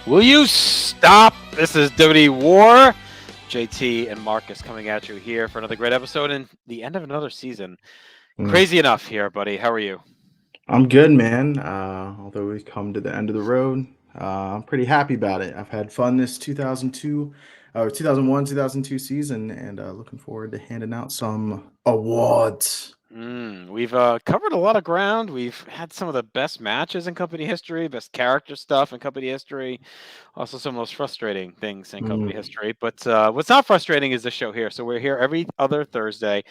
Will you stop? This is WWE War. JT and Marcus coming at you here for another great episode and the end of another season. Mm. Crazy enough here, buddy. How are you? I'm good, man. Although we've come to the end of the road, I'm pretty happy about it. I've had fun this 2002, or 2001, 2002 season, and looking forward to handing out some awards. We've covered a lot of ground. We've had some of the best matches in company history, best character stuff in company history. Also, some of the most frustrating things in company Mm. history. But what's not frustrating is the show here. So we're here every other Thursday.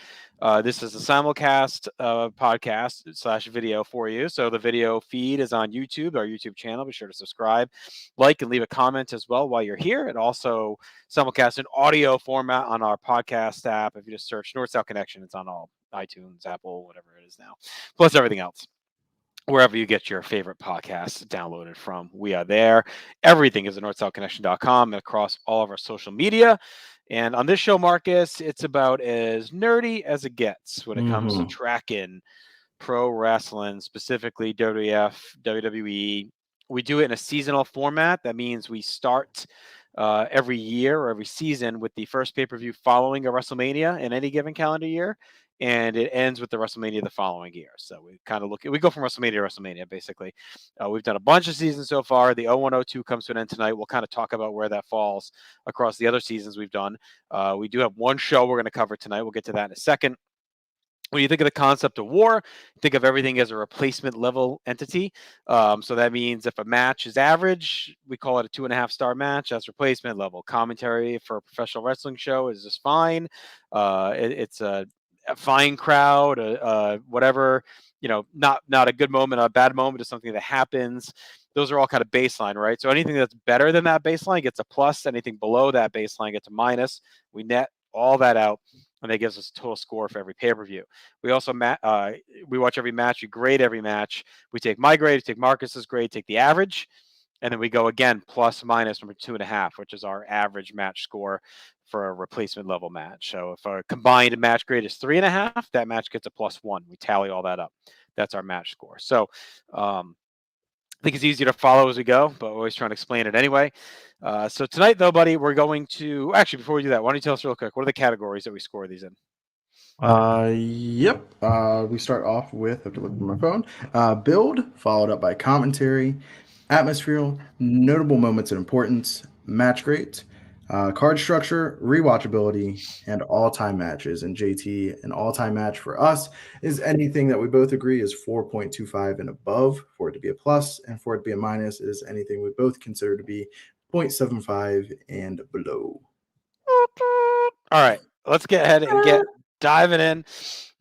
This is a simulcast podcast slash video for you. So the video feed is on YouTube, our YouTube channel. Be sure to subscribe, like, and leave a comment as well while you're here. And also simulcast in audio format on our podcast app. If you just search North South Connection, it's on all iTunes, Apple, whatever it is now, plus everything else. Wherever you get your favorite podcasts downloaded from, we are there. Everything is at northsouthconnection.com and across all of our social media. And on this show, Marcus, it's about as nerdy as it gets when it comes to Hmm. tracking pro wrestling, specifically WWF, WWE. We do it in a seasonal format. That means we start every year or every season with the first pay per view following a WrestleMania in any given calendar year, and it ends with the WrestleMania the following year. So we kind of we go from WrestleMania to WrestleMania basically. We've done a bunch of seasons so far. The 0102 comes to an end tonight. We'll kind of talk about where that falls across the other seasons we've done. We do have one show we're going to cover tonight. We'll get to that in a second. When you think of the concept of war, think of everything as a replacement level entity. So that means if a match is average, we call it a 2.5 star match. That's replacement level. Commentary for a professional wrestling show is just fine. It's a fine crowd, whatever. Not a good moment, a bad moment is something that happens. Those are all kind of baseline, right? So anything that's better than that baseline gets a plus. Anything below that baseline gets a minus. We net all that out, and that gives us a total score for every pay-per-view. We also we watch every match, we grade every match. We take my grade, we take Marcus's grade, take the average, and then we go again plus minus number 2.5, which is our average match score for a replacement level match. So if a combined match grade is 3.5, that match gets a +1. We tally all that up. That's our match score. So I think it's easy to follow as we go, but always trying to explain it anyway. So tonight, though, buddy, we're going to actually before we do that, why don't you tell us real quick what are the categories that we score these in? Yep. We start off with, I have to look at my phone, build, followed up by commentary, atmosphere, notable moments of importance, match great, card structure, rewatchability, and all-time matches. And JT, an all-time match for us is anything that we both agree is 4.25 and above for it to be a plus, and for it to be a minus is anything we both consider to be 0.75 and below. All right, let's get ahead and get diving in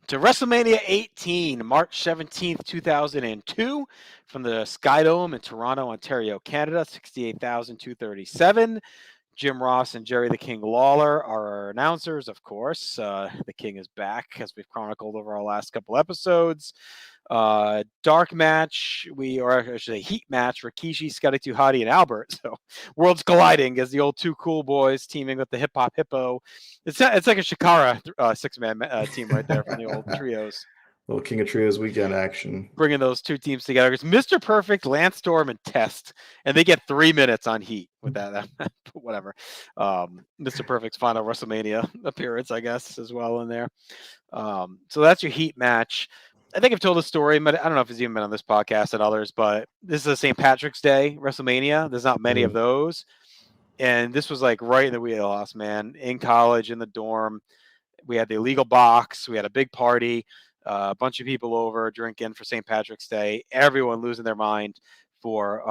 to WrestleMania 18, March 17th, 2002, from the Skydome in Toronto, Ontario, Canada, 68,237. Jim Ross and Jerry the King Lawler are our announcers, of course. The King is back, as we've chronicled over our last couple episodes. Dark match, or actually a heat match, Rikishi, Scotty 2 Hottie, and Albert. So worlds colliding as the old Two Cool Boys teaming with the Hip Hop Hippo. It's like a Shikara 6-man team right there from the old trios. Little King of Trios weekend action. Bringing those two teams together. It's Mr. Perfect, Lance Storm, and Test, and they get 3 minutes on Heat with that. Whatever. Mr. Perfect's final WrestleMania appearance, I guess, as well in there. So that's your Heat match. I think I've told the story, but I don't know if it's even been on this podcast and others. But this is a St. Patrick's Day WrestleMania. There's not many of Mm. those, and this was like right in the wheelhouse, man. In college, in the dorm, we had the illegal box. We had a big party, a bunch of people over drinking for St. Patrick's Day. Everyone losing their mind for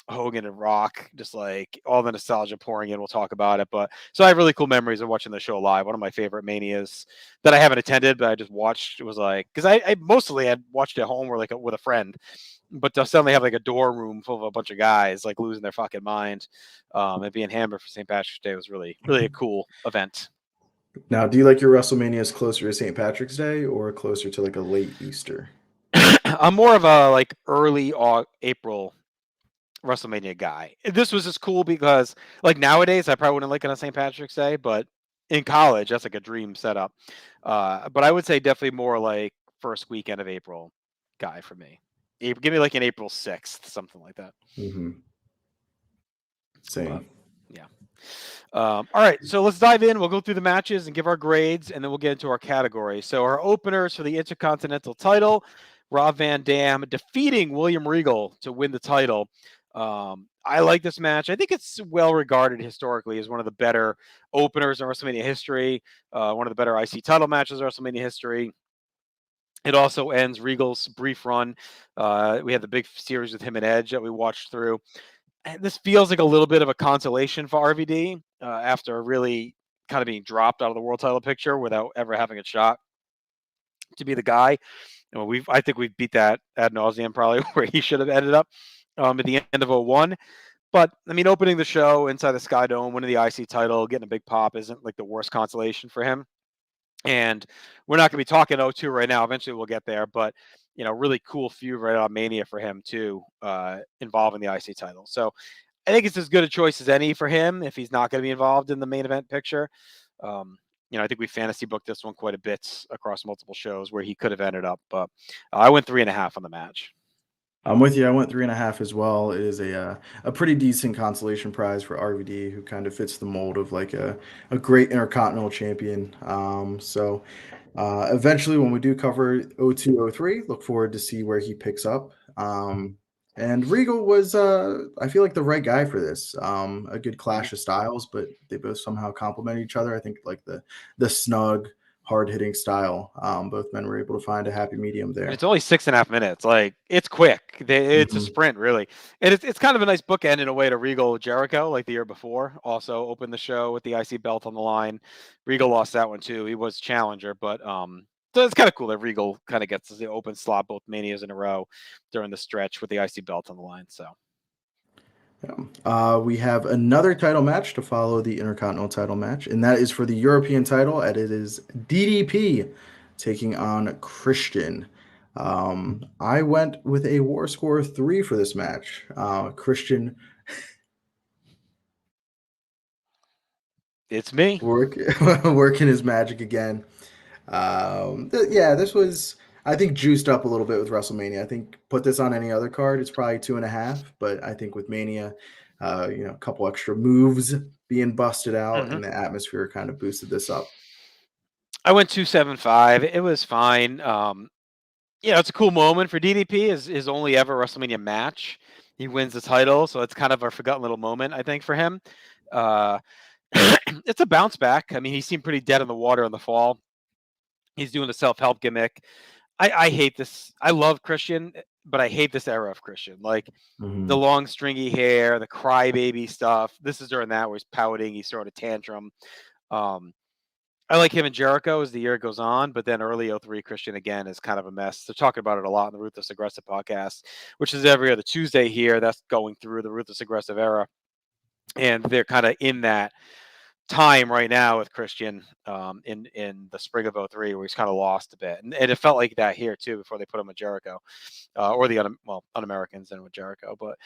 Hogan and Rock, just like all the nostalgia pouring in. We'll talk about it. But so I have really cool memories of watching the show live. One of my favorite manias that I haven't attended, but I just watched. It was like, because I mostly had watched at home or like with a friend. But to suddenly have like a dorm room full of a bunch of guys like losing their fucking mind, and being hammered for St. Patrick's Day was really, really a cool event. Now, do you like your WrestleManias closer to St. Patrick's Day or closer to like a late Easter? I'm more of a like early April WrestleMania guy. This was just cool because like nowadays I probably wouldn't like it on St. Patrick's Day, but in college that's like a dream setup. But I would say definitely more like first weekend of April guy for me. Give me like an April 6th, something like that. Hmm. Same. But yeah. All right, so let's dive in. We'll go through the matches and give our grades, and then we'll get into our categories. So our openers for the Intercontinental title, Rob Van Dam defeating William Regal to win the title. I like this match. I think it's well regarded historically as one of the better openers in WrestleMania history, one of the better IC title matches in WrestleMania history. It also ends Regal's brief run. We had the big series with him and Edge that we watched through. And this feels like a little bit of a consolation for RVD after really kind of being dropped out of the world title picture without ever having a shot to be the guy. I think we've beat that ad nauseum probably where he should have ended up at the end of 01. But I mean, opening the show inside the Sky Dome, winning the IC title, getting a big pop isn't like the worst consolation for him. And we're not going to be talking 02 right now. Eventually we'll get there, but really cool feud right on Mania for him too, involving the IC title. So I think it's as good a choice as any for him if he's not going to be involved in the main event picture. I think we fantasy booked this one quite a bit across multiple shows where he could have ended up, but I went 3.5 on the match. I'm with you. I went 3.5 as well. It is a pretty decent consolation prize for RVD, who kind of fits the mold of like a great intercontinental champion. Eventually, when we do cover 0203, look forward to see where he picks up. And Regal was, I feel like, the right guy for this. A good clash of styles, but they both somehow complement each other. I think like the snug, hard-hitting style. Both men were able to find a happy medium there. And it's only 6.5 minutes. Like, it's quick. It's a sprint, really. And it's kind of a nice bookend in a way to Regal Jericho, like the year before. Also opened the show with the IC belt on the line. Regal lost that one too. He was challenger, but so it's kind of cool that Regal kind of gets the open slot both manias in a row during the stretch with the IC belt on the line. So we have another title match to follow the Intercontinental title match, and that is for the European title, and it is DDP taking on Christian. I went with a war score of 3 for this match. Christian. It's me. Working his magic again. This was, I think, juiced up a little bit with WrestleMania. I think put this on any other card, it's probably 2.5. But I think with Mania, a couple extra moves being busted out and the atmosphere kind of boosted this up. I went 2.75. It was fine. It's a cool moment for DDP. His only ever WrestleMania match. He wins the title, so it's kind of a forgotten little moment, I think, for him. It's a bounce back. I mean, he seemed pretty dead in the water in the fall. He's doing the self-help gimmick. I hate this. I love Christian, but I hate this era of Christian. Like the long stringy hair, the crybaby stuff. This is during that where he's pouting, he's throwing a tantrum. I like him and Jericho as the year goes on, but then early 03 Christian again is kind of a mess. They're talking about it a lot in the Ruthless Aggressive podcast, which is every other Tuesday here. That's going through the Ruthless Aggressive era. And they're kind of in that time right now with Christian in the spring of 03 where he's kind of lost a bit. And it felt like that here too before they put him with Jericho or the Un-Americans and with Jericho. But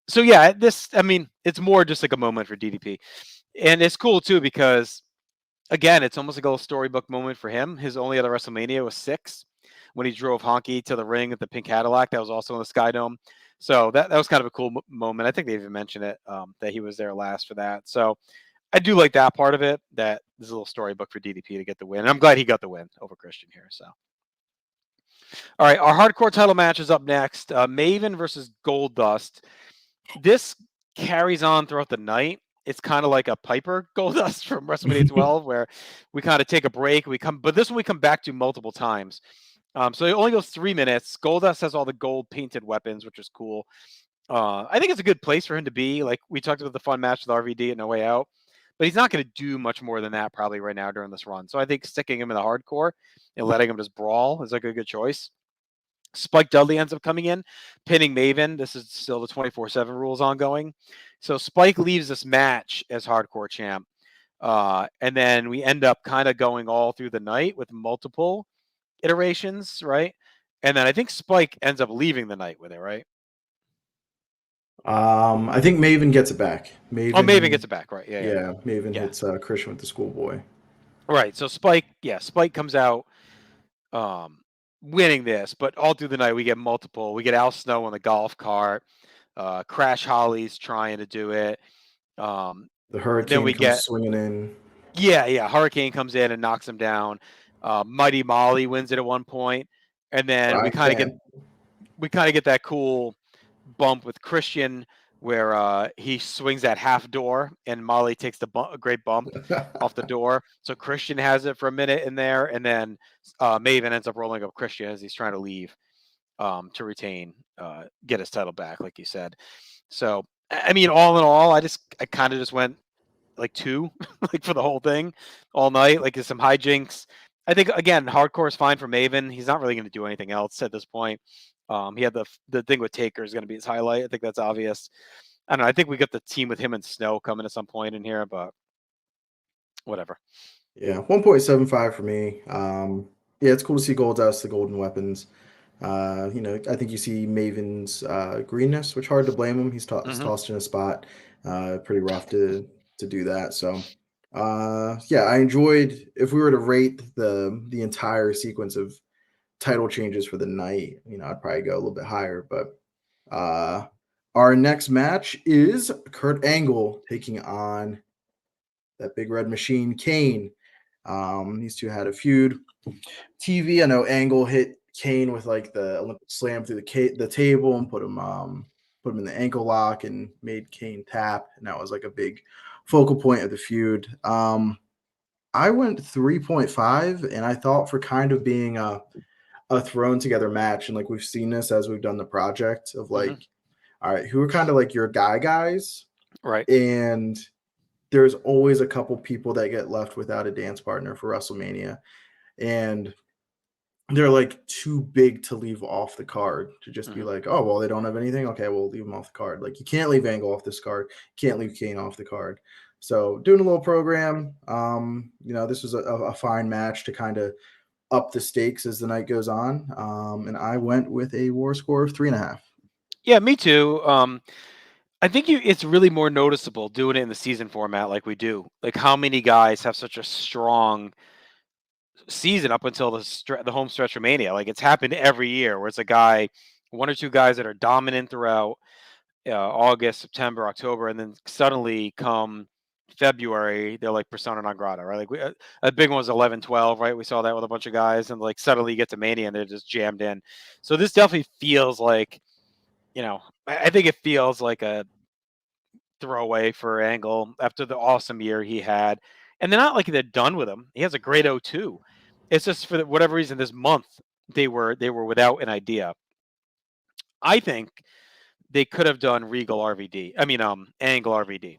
it's more just like a moment for DDP. And it's cool too because again, it's almost like a little storybook moment for him. His only other WrestleMania was 6 when he drove Honky to the ring at the Pink Cadillac. That was also in the Sky Dome. So that was kind of a cool moment. I think they even mentioned it, that he was there last for that. So I do like that part of it, that there's a little storybook for DDP to get the win. And I'm glad he got the win over Christian here. So, all right, our hardcore title match is up next. Maven versus Goldust. This carries on throughout the night. It's kind of like a Piper Goldust from WrestleMania 12, where we kind of take a break. But this one we come back to multiple times. So it only goes 3 minutes. Goldust has all the gold painted weapons, which is cool. I think it's a good place for him to be. Like we talked about the fun match with RVD at No Way Out, but he's not going to do much more than that probably right now during this run. So I think sticking him in the hardcore and letting him just brawl is like a good choice. Spike Dudley ends up coming in, pinning Maven. This is still the 24/7 rules ongoing. So Spike leaves this match as hardcore champ. And then we end up kind of going all through the night with multiple iterations, right? And then I think Spike ends up leaving the night with it, right? I think Maven gets it back. Maven gets it back, right? Yeah. Maven hits Christian with the schoolboy. Right. So Spike comes out winning this, but all through the night we get multiple. We get Al Snow on the golf cart. Crash Holly's trying to do it. The Then Hurricane we comes get swinging in. yeah, Hurricane comes in and knocks him down. Mighty Molly wins it at one point, and then I can't. we kind of get that cool bump with Christian where he swings that half door and Molly takes a great bump off the door. So Christian has it for a minute in there, and then Maven ends up rolling up Christian as he's trying to leave to retain, get his title back, like you said. So I mean, all in all, I kind of just went like two, like for the whole thing, all night. Like there's some hijinks. I think again, hardcore is fine for Maven. He's not really going to do anything else at this point. He had the thing with Taker is going to be his highlight. I think that's obvious. I don't know. I think we got the team with him and Snow coming at some point in here, but whatever. Yeah, 1.75 for me. Yeah, it's cool to see Goldust, the golden weapons. I think you see Maven's greenness, which hard to blame him. He's Hmm. tossed in a spot. Pretty rough to do that. So, yeah, I enjoyed. If we were to rate the entire sequence of title changes for the night, I'd probably go a little bit higher. But our next match is Kurt Angle taking on that big red machine, Kane. These two had a feud. TV, I know Angle hit Kane with like the Olympic slam through the table and put him in the ankle lock and made Kane tap, and that was like a big focal point of the feud. I went 3.5, and I thought for kind of being a thrown together match, and like we've seen this as we've done the project of Hmm. like, all right, who are kind of like your guys, Right. and there's always a couple people that get left without a dance partner for WrestleMania, and they're like too big to leave off the card to just be Hmm. like, oh, well, they don't have anything. Okay, we'll leave them off the card. Like you can't leave Angle off this card. You can't leave Kane off the card. So doing a little program. This was a fine match to kind of up the stakes as the night goes on. And I went with a war score of 3.5. Yeah, me too. I think it's really more noticeable doing it in the season format like we do. Like how many guys have such a strong season up until the home stretch of Mania. Like it's happened every year where it's a guy, one or two guys that are dominant throughout August, September, October, and then suddenly come February, they're like persona non grata, right? Like a big one was 11-12, right? We saw that with a bunch of guys, and like suddenly you get to Mania and they're just jammed in. So this definitely feels like, I think it feels like a throwaway for Angle after the awesome year he had. And they're not like they're done with him. He has a great 0-2. It's just for whatever reason this month they were without an idea. I think they could have done Regal RVD. I mean Angle RVD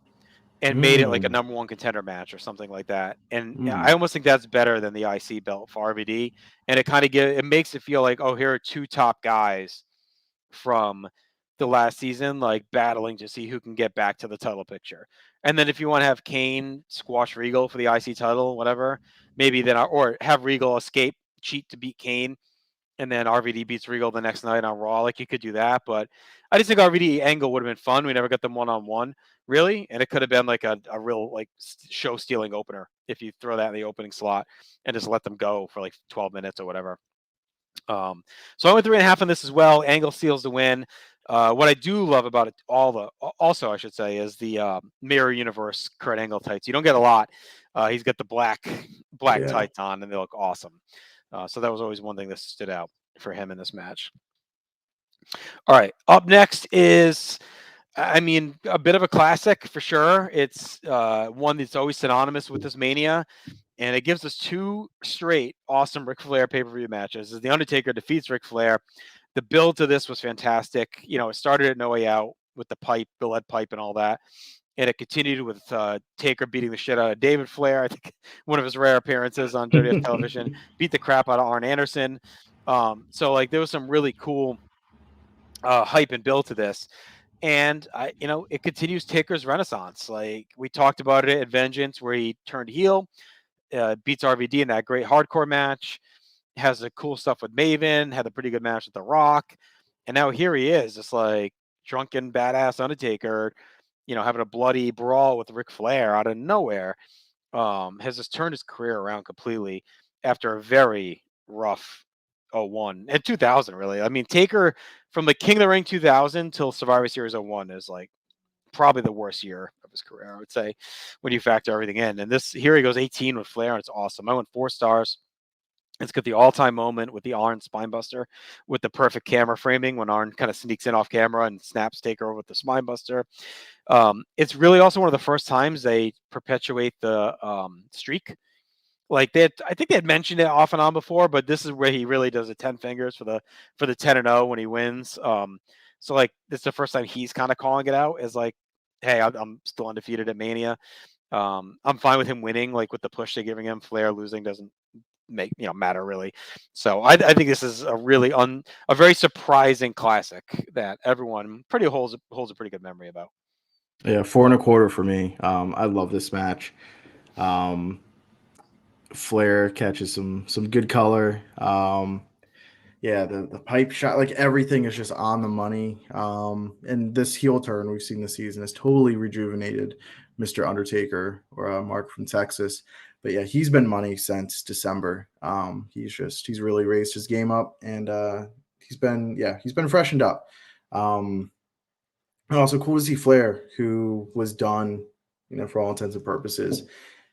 and made it like a Mm, number one contender match or something like that. And I mm. almost think that's better than the IC belt for RVD. And it makes it feel like, oh, here are two top guys from the last season, like battling to see who can get back to the title picture. And then if you want to have Kane squash Regal for the IC title, whatever, maybe then or have Regal escape, cheat to beat Kane, and then RVD beats Regal the next night on Raw. Like you could do that, but I just think RVD Angle would have been fun. We never got them one on one, really, and it could have been like a real like show stealing opener if you throw that in the opening slot and just let them go for like 12 minutes or whatever. So I went 3.5 on this as well. Angle seals the win. What I do love about it, also I should say, is the Mirror Universe Kurt Angle tights. You don't get a lot. He's got the black Yeah. tights on, and they look awesome. So that was always one thing that stood out for him in this match. All right, up next is, I mean, a bit of a classic for sure. It's one that's always synonymous with this Mania, and it gives us two straight awesome Ric Flair pay-per-view matches. As The Undertaker defeats Ric Flair. The build to this was fantastic. It started at No Way Out with the lead pipe and all that. And it continued with Taker beating the shit out of David Flair. I think one of his rare appearances on WWF television. Beat the crap out of Arn Anderson. So like there was some really cool hype and build to this. And it continues Taker's renaissance. Like we talked about it at Vengeance, where he turned heel, beats RVD in that great hardcore match, has the cool stuff with Maven, had a pretty good match with The Rock, and now here he is, just like drunken badass Undertaker, having a bloody brawl with Ric Flair out of nowhere. Has just turned his career around completely after a very rough 01 and 2000, really. I mean, Taker from the King of the Ring 2000 till Survivor Series 01 is like probably the worst year of his career, I would say, when you factor everything in. And here he goes 18 with Flair, and it's awesome. I went 4 stars. It's got the all-time moment with the Arn Spinebuster with the perfect camera framing when Arn kind of sneaks in off camera and snaps Taker over with the Spinebuster. It's really also one of the first times they perpetuate the streak. Like I think they had mentioned it off and on before, but this is where he really does the 10 fingers for the 10-0 when he wins. So like this is the first time he's kind of calling it out as like, hey, I'm still undefeated at Mania. I'm fine with him winning, like with the push they're giving him. Flair losing doesn't matter really. So I think this is a really a very surprising classic that everyone holds a pretty good memory about. Yeah, 4.25 for me. I love this match. Flair catches some good color. Yeah, the pipe shot, like everything is just on the money. And this heel turn we've seen this season has totally rejuvenated Mr. Undertaker, or Mark from Texas. But yeah, he's been money since December. He's really raised his game up, and he's been freshened up. And also cool to see Flair, who was done, for all intents and purposes.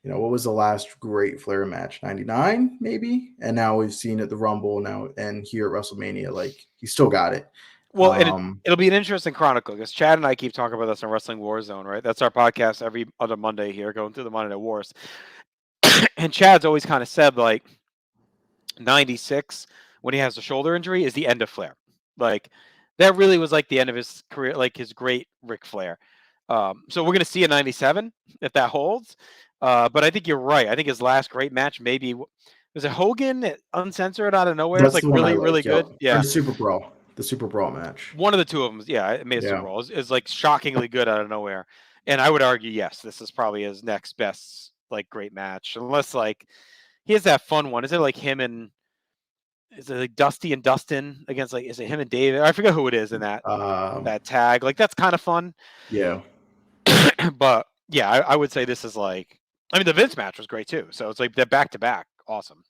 What was the last great Flair match? 99, maybe? And now we've seen at the Rumble now and here at WrestleMania, like he still got it. Well, it'll be an interesting chronicle because Chad and I keep talking about this on Wrestling Warzone, right? That's our podcast every other Monday here, going through the Monday Night Wars. And Chad's always kind of said like 96, when he has a shoulder injury, is the end of Flair. Like that really was like the end of his career, like his great Ric Flair. So we're going to see a 97 if that holds. But I think you're right. I think his last great match maybe was it Hogan uncensored out of nowhere. That's It's like the one really, I like, really good. Yeah. Or the Super Brawl match. One of the two of them. Yeah, it made a Super Brawl. Is like shockingly good out of nowhere. And I would argue, yes, this is probably his next best like great match. Unless like he has that fun one. Is it like him and is it like Dusty and Dustin against like is it him and David? I forget who it is in that tag. Like that's kind of fun. Yeah. But yeah, I would say this is like I mean the Vince match was great too. So it's like they're back to back. Awesome.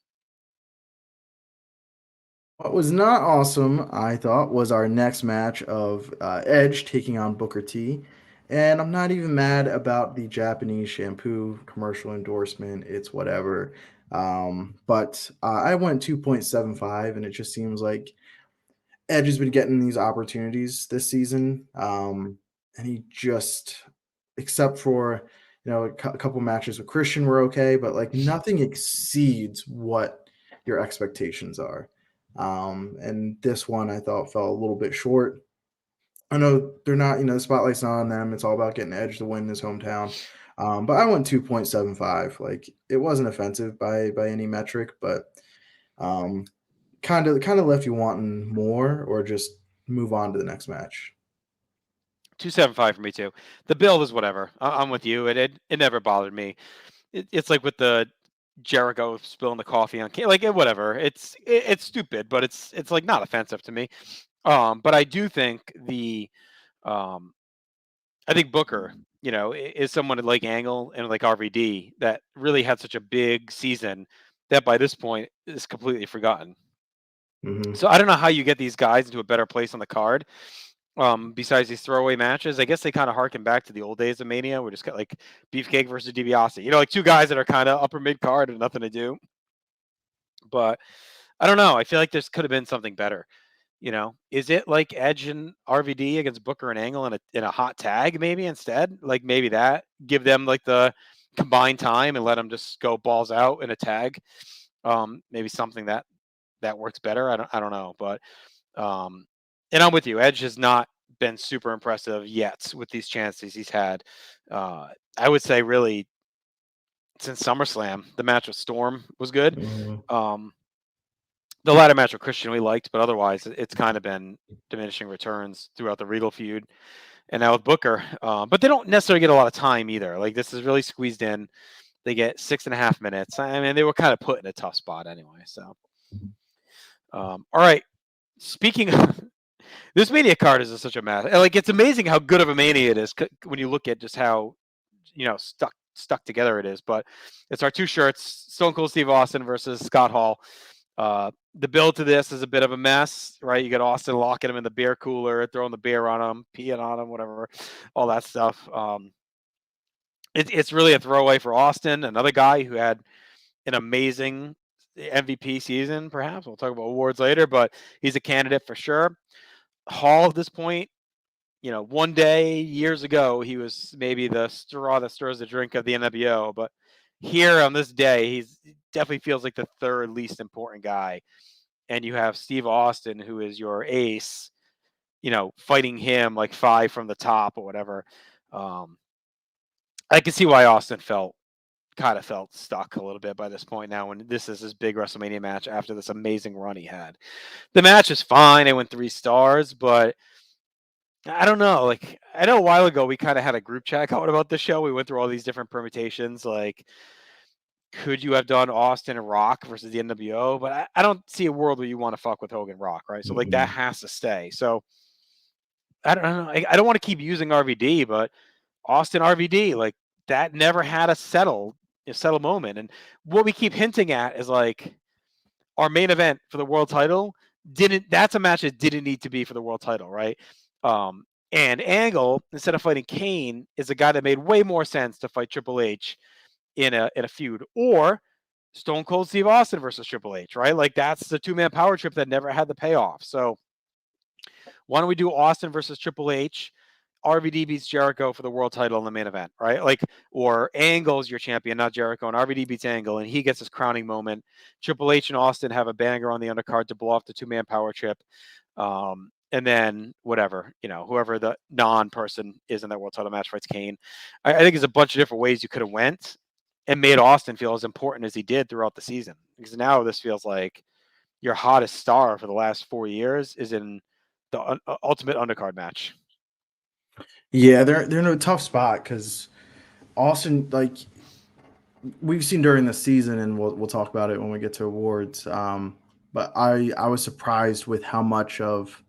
What was not awesome, I thought, was our next match of Edge taking on Booker T. And I'm not even mad about the Japanese shampoo commercial endorsement. It's whatever. But I went 2.75, and it just seems like Edge has been getting these opportunities this season. And he just, except for, a couple matches with Christian were okay, but like nothing exceeds what your expectations are. And this one I thought fell a little bit short. I know they're not, the spotlight's not on them. It's all about getting Edge to win in his hometown. But I went 2.75. Like it wasn't offensive by any metric, but kind of left you wanting more or just move on to the next match. 275 for me too. The build is whatever. I'm with you. It never bothered me. It's like with the Jericho spilling the coffee on like whatever. It's stupid, but it's like not offensive to me. But I do think I think Booker, is someone like Angle and like RVD that really had such a big season that by this point is completely forgotten. Mm-hmm. So I don't know how you get these guys into a better place on the card. Besides these throwaway matches, I guess they kind of harken back to the old days of Mania. We just got like Beefcake versus DiBiase, like two guys that are kind of upper mid card and nothing to do. But I don't know. I feel like this could have been something better. Is it like Edge and RVD against Booker and Angle in a hot tag maybe instead? Like maybe that give them like the combined time and let them just go balls out in a tag. Maybe something that works better. I don't know, but and I'm with you. Edge has not been super impressive yet with these chances he's had. I would say really since SummerSlam, the match with Storm was good. Mm-hmm. The ladder match with Christian we liked, but otherwise it's kind of been diminishing returns throughout the Regal feud. And now with Booker, but they don't necessarily get a lot of time either. Like this is really squeezed in. They get 6.5 minutes. I mean, they were kind of put in a tough spot anyway. So, all right. Speaking of this Mania card is such a mess. Like it's amazing how good of a Mania it is when you look at just how stuck together it is. But it's our two shirts: Stone Cold Steve Austin versus Scott Hall. The build to this is a bit of a mess, right? You got Austin locking him in the beer cooler, throwing the beer on him, peeing on him, whatever, all that stuff. It's really a throwaway for Austin, another guy who had an amazing MVP season, perhaps. We'll talk about awards later, but he's a candidate for sure. Hall at this point, one day years ago, he was maybe the straw that stirs the drink of the NWO, but here on this day, he's definitely feels like the third least important guy. And you have Steve Austin, who is your ace, fighting him like 5 from the top or whatever. Um, I can see why Austin kind of felt stuck a little bit by this point now when this is his big WrestleMania match after this amazing run he had. The match is fine. It went 3 stars, but I don't know. Like, I know a while ago we kind of had a group chat going about the show. We went through all these different permutations. Like, could you have done Austin and Rock versus the NWO? But I don't see a world where you want to fuck with Hogan Rock, right? So, like, that Mm-mm. has to stay. So, I don't know. I don't want to keep using RVD, but Austin RVD, like, that never had a settle moment. And what we keep hinting at is like our main event for the world title that's a match that didn't need to be for the world title, right? And Angle, instead of fighting Kane, is a guy that made way more sense to fight Triple H in a feud, or Stone Cold Steve Austin versus Triple H, right? Like, that's the 2-man power trip that never had the payoff. So why don't we do Austin versus Triple H? RVD beats Jericho for the world title in the main event, right? Like, or Angle's your champion, not Jericho, and RVD beats Angle, and he gets his crowning moment. Triple H and Austin have a banger on the undercard to blow off the 2-man power trip. And then whatever, whoever the non-person is in that world title match fights Kane. I think there's a bunch of different ways you could have went and made Austin feel as important as he did throughout the season. Because now this feels like your hottest star for the last 4 years is in the ultimate undercard match. Yeah, they're in a tough spot because Austin, like we've seen during the season, and we'll talk about it when we get to awards. But I was surprised with how much of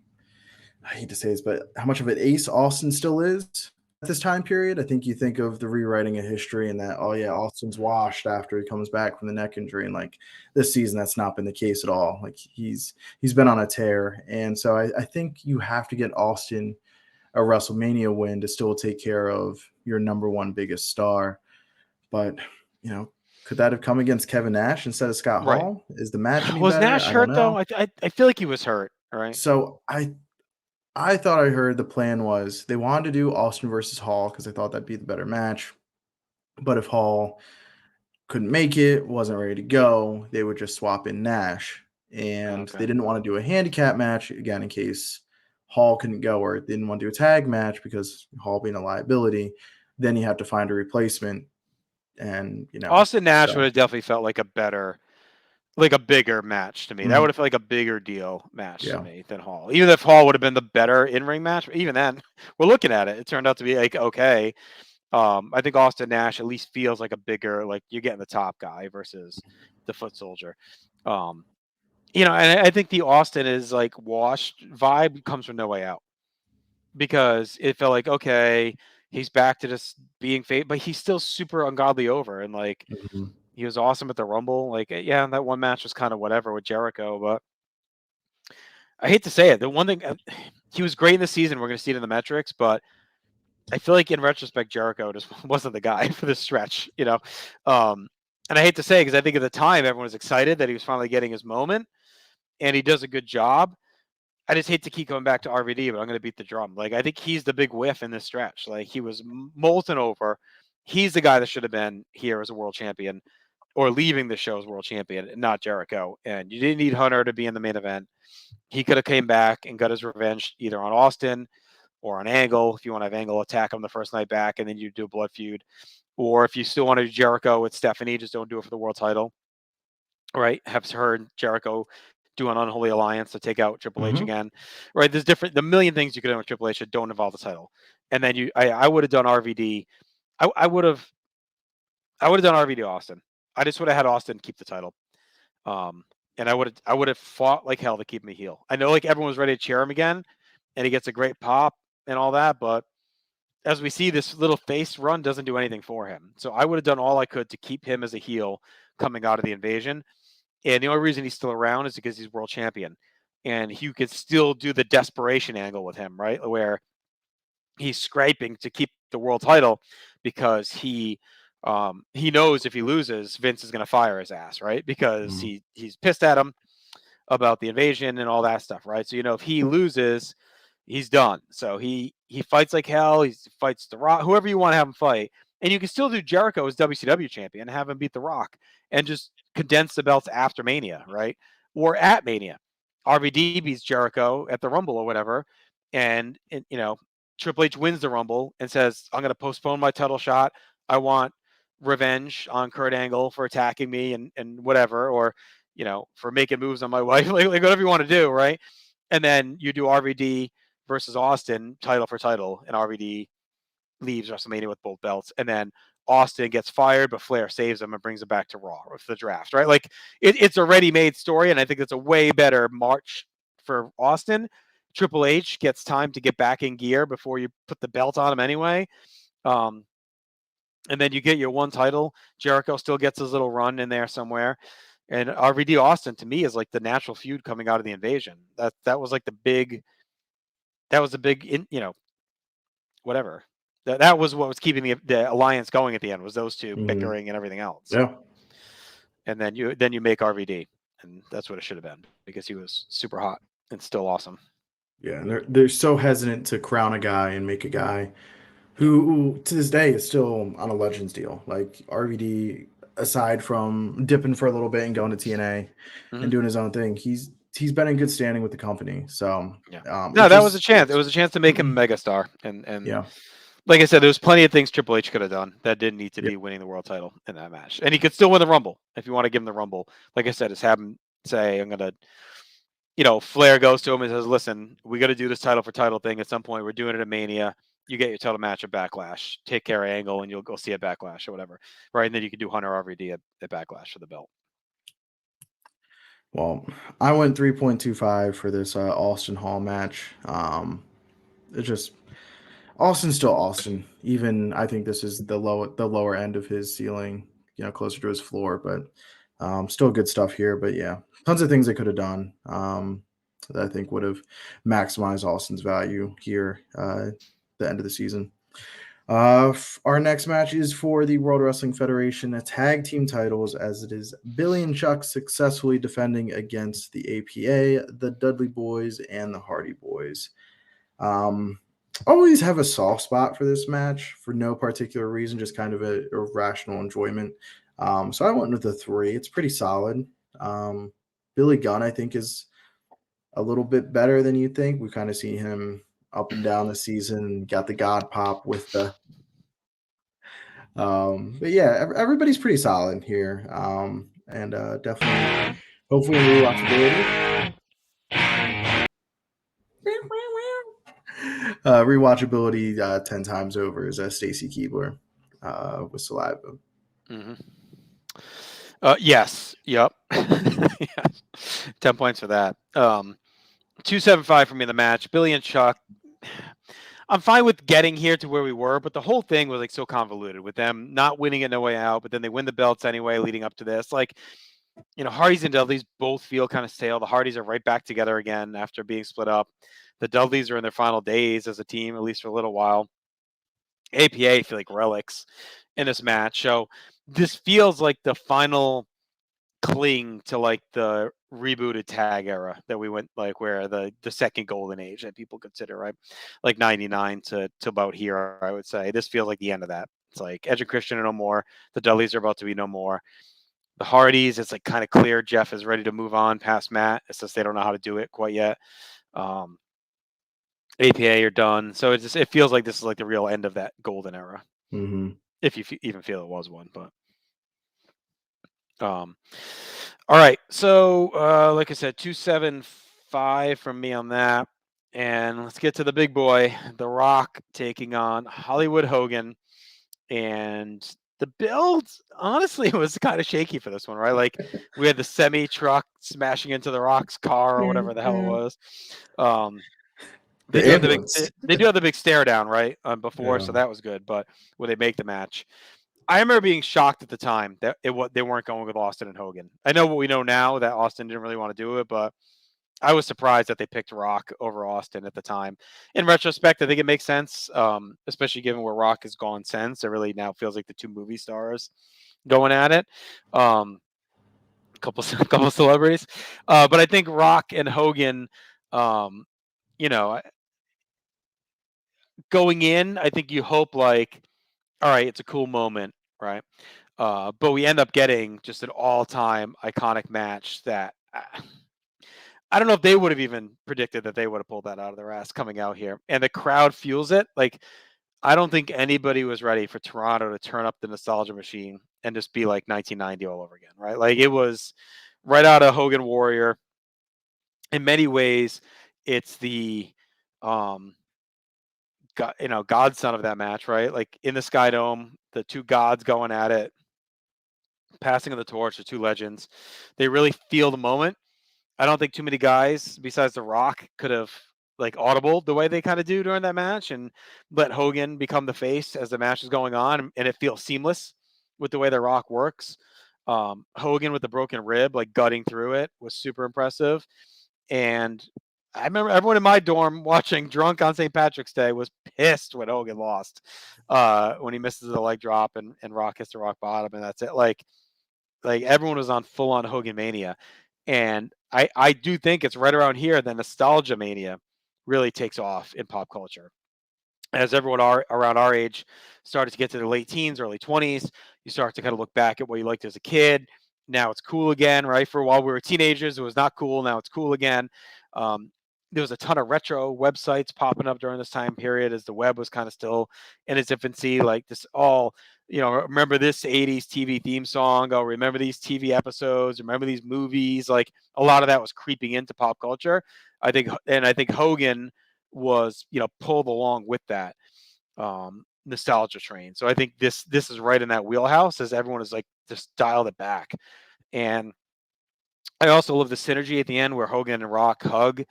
I hate to say this, but how much of an ace Austin still is at this time period. I think you think of the rewriting of history and that, oh yeah, Austin's washed after he comes back from the neck injury. And like this season, that's not been the case at all. Like he's been on a tear. And so I think you have to get Austin a WrestleMania win to still take care of your number one biggest star. But could that have come against Kevin Nash instead of Scott Right. Hall? Is the match any Was better? Nash I don't hurt though? know. I feel like he was hurt. All right. So I thought I heard the plan was they wanted to do Austin versus Hall because I thought that'd be the better match. But if Hall couldn't make it, wasn't ready to go, they would just swap in Nash. And Okay. they didn't want to do a handicap match again in case Hall couldn't go, or they didn't want to do a tag match because Hall being a liability. Then you have to find a replacement. And Austin Nash would so have definitely felt like a bigger match to me. That would mhm, have felt like a bigger deal match to yeah. me than Hall. Even if Hall would have been the better in-ring match, even then, we're looking at it. It turned out to be like okay. I think Austin Nash at least feels like a bigger, like you're getting the top guy versus the foot soldier. Um, and I think the Austin is like washed vibe comes from No Way Out because it felt like okay, he's back to just being fake, but he's still super ungodly over and like Mhm. he was awesome at the Rumble. Like yeah, that one match was kind of whatever with Jericho, but I hate to say it, the one thing he was great in the season. We're going to see it in the metrics, but I feel like in retrospect, Jericho just wasn't the guy for this stretch. Um, and I hate to say it because I think at the time everyone was excited that he was finally getting his moment, and he does a good job. I just hate to keep coming back to RVD, but I'm going to beat the drum. Like I think he's the big whiff in this stretch. Like he was molten over. He's the guy that should have been here as a world champion or leaving the show as world champion, not Jericho. And you didn't need Hunter to be in the main event. He could have came back and got his revenge either on Austin or on Angle, if you want to have Angle attack him the first night back, and then you do a blood feud. Or if you still want to do Jericho with Stephanie, just don't do it for the world title. Right? Have her and Jericho do an unholy alliance to take out Triple H Mhm. again. Right? There's the million things you could do with Triple H that don't involve the title. And then I would have done RVD. I would have done RVD Austin. I just would have had Austin keep the title. Um, and I would have fought like hell to keep him a heel. I know like everyone was ready to cheer him again, and he gets a great pop and all that, but as we see, this little face run doesn't do anything for him. So I would have done all I could to keep him as a heel coming out of the invasion. And the only reason he's still around is because he's world champion. And you could still do the desperation angle with him, right? Where he's scraping to keep the world title because he knows if he loses, Vince is going to fire his ass, right? Because Mhm. he's pissed at him about the invasion and all that stuff, right? So if he loses, he's done. So he fights like hell. He fights The Rock, whoever you want to have him fight, and you can still do Jericho as WCW champion, have him beat The Rock, and just condense the belts after Mania, right? Or at Mania, RVD beats Jericho at the Rumble or whatever, and Triple H wins the Rumble and says, "I'm going to postpone my title shot. I want revenge on Kurt Angle for attacking me and whatever, or for making moves on my wife, like whatever you want to do, right?" And then you do RVD versus Austin, title for title, and RVD leaves WrestleMania with both belts, and then Austin gets fired, but Flair saves him and brings him back to Raw with the draft, right? Like it's a ready-made story, and I think it's a way better March for Austin. Triple H gets time to get back in gear before you put the belt on him anyway. Um, and then you get your one title. Jericho still gets his little run in there somewhere. And RVD Austin to me is like the natural feud coming out of the invasion. That was like the big whatever. That was what was keeping the alliance going at the end, was those two Mhm. bickering and everything else. Yeah. And then you make RVD, and that's what it should have been, because he was super hot and still awesome. Yeah, and they're so hesitant to crown a guy and make a guy Yeah. who to this day is still on a Legends deal. Like RVD, aside from dipping for a little bit and going to TNA and Hmm. doing his own thing, he's been in good standing with the company. So Yeah. it No, that was a just chance. It was a chance to make him a megastar, and yeah, like I said, there's plenty of things Triple H could have done that didn't need to yeah, be winning the world title in that match, and he could still win the Rumble if you want to give him the Rumble. Like I said, just have him say, "I'm gonna." Flair goes to him and says, "Listen, we got to do this title for title thing at some point. We're doing it at Mania. You get your title match at Backlash. Take care of Angle, and you'll go see a Backlash or whatever, right? And then you can do Hunter RVD at Backlash for the belt." Well, I went 3.25 for this Austin Hall match. It just Austin's still Austin. Even I think this is the lower end of his ceiling, closer to his floor, but still good stuff here. But yeah, tons of things they could have done that I think would have maximized Austin's value here the end of the season. Our next match is for the World Wrestling Federation tag team titles, as it is Billy and Chuck successfully defending against the APA, the Dudley Boys, and the Hardy Boys. Um, Always have a soft spot for this match for no particular reason, just kind of a rational enjoyment. So I went with a 3. It's pretty solid. Um, Billy Gunn, I think, is a little bit better than you think. We kind of see him up and down the season, got the God pop with the but yeah, everybody's pretty solid here. And definitely, hopefully, in rewatchability. Rewatchability 10 times over is Stacy Keebler with Saliva. Hmm. Yes. Yep. Yes. 10 points for that. 275 for me in the match. Billy and Chuck. I'm fine with getting here to where we were, but the whole thing was like so convoluted with them not winning it no way out, but then they win the belts anyway leading up to this. Like, Hardys and Dudleys both feel kind of stale. The Hardys are right back together again after being split up. The Dudleys are in their final days as a team, at least for a little while. APA feel like relics in this match. So this feels like the final cling to like the rebooted tag era that we went, like where the second golden age that people consider, right? Like 99 to about here, I would say. This feels like the end of that. It's like Edge and Christian are no more. The Dudleys are about to be no more. The Hardys, it's like kind of clear Jeff is ready to move on past Matt. It's just they don't know how to do it quite yet. Um, APA are done, so it feels like this is like the real end of that golden era, Mm-hmm. if you even feel it was one. But all right, so like I said, 275 from me on that, and let's get to the big boy, The Rock taking on Hollywood Hogan. And the build honestly was kind of shaky for this one, right? Like we had the semi truck smashing into the Rock's car or whatever the hell it was. Um, they The do have the big ambulance. they do have the big stare down, right? Before, Yeah. so that was good. But when they make the match, I remember being shocked at the time that they weren't going with Austin and Hogan. I know what we know now, that Austin didn't really want to do it, but I was surprised that they picked Rock over Austin at the time. In retrospect, I think it makes sense, especially given where Rock has gone since. It really now feels like the two movie stars going at it. Um, couple celebrities, but I think Rock and Hogan, um, you know, going in, I think you hope like, all right, it's a cool moment, right? But we end up getting just an all-time iconic match that I don't know if they would have even predicted that they would have pulled that out of their ass coming out here, and the crowd feels it. Like I don't think anybody was ready for Toronto to turn up the nostalgia machine and just be like 1990 all over again, right? Like it was right out of Hogan Warrior. In many ways, it's the um, godson of that match, right? Like in the Sky Dome, the two gods going at it, passing of the torch, the two legends. They really feel the moment. I don't think too many guys besides The Rock could have like audible the way they kind of do during that match and let Hogan become the face as the match is going on, and it feels seamless with the way The Rock works. Hogan with the broken rib, like gutting through it, was super impressive. And I remember everyone in my dorm watching drunk on St. Patrick's Day was pissed when Hogan lost, when he misses the leg drop and Rock hits the rock bottom, and that's it. Like everyone was on full on Hogan mania. And I do think it's right around here that nostalgia mania really takes off in pop culture. As everyone around our age started to get to their late teens, early 20s, you start to kind of look back at what you liked as a kid. Now it's cool again, right? For a while we were teenagers, it was not cool. Now it's cool again. Um, there was a ton of retro websites popping up during this time period as the web was kind of still in its infancy. Like this all, remember this 80s TV theme song? Oh, remember these TV episodes? Remember these movies? Like a lot of that was creeping into pop culture. I think Hogan was, pulled along with that nostalgia train. So I think this is right in that wheelhouse as everyone is like just dialed it back. And I also love the synergy at the end where Hogan and Rock hug.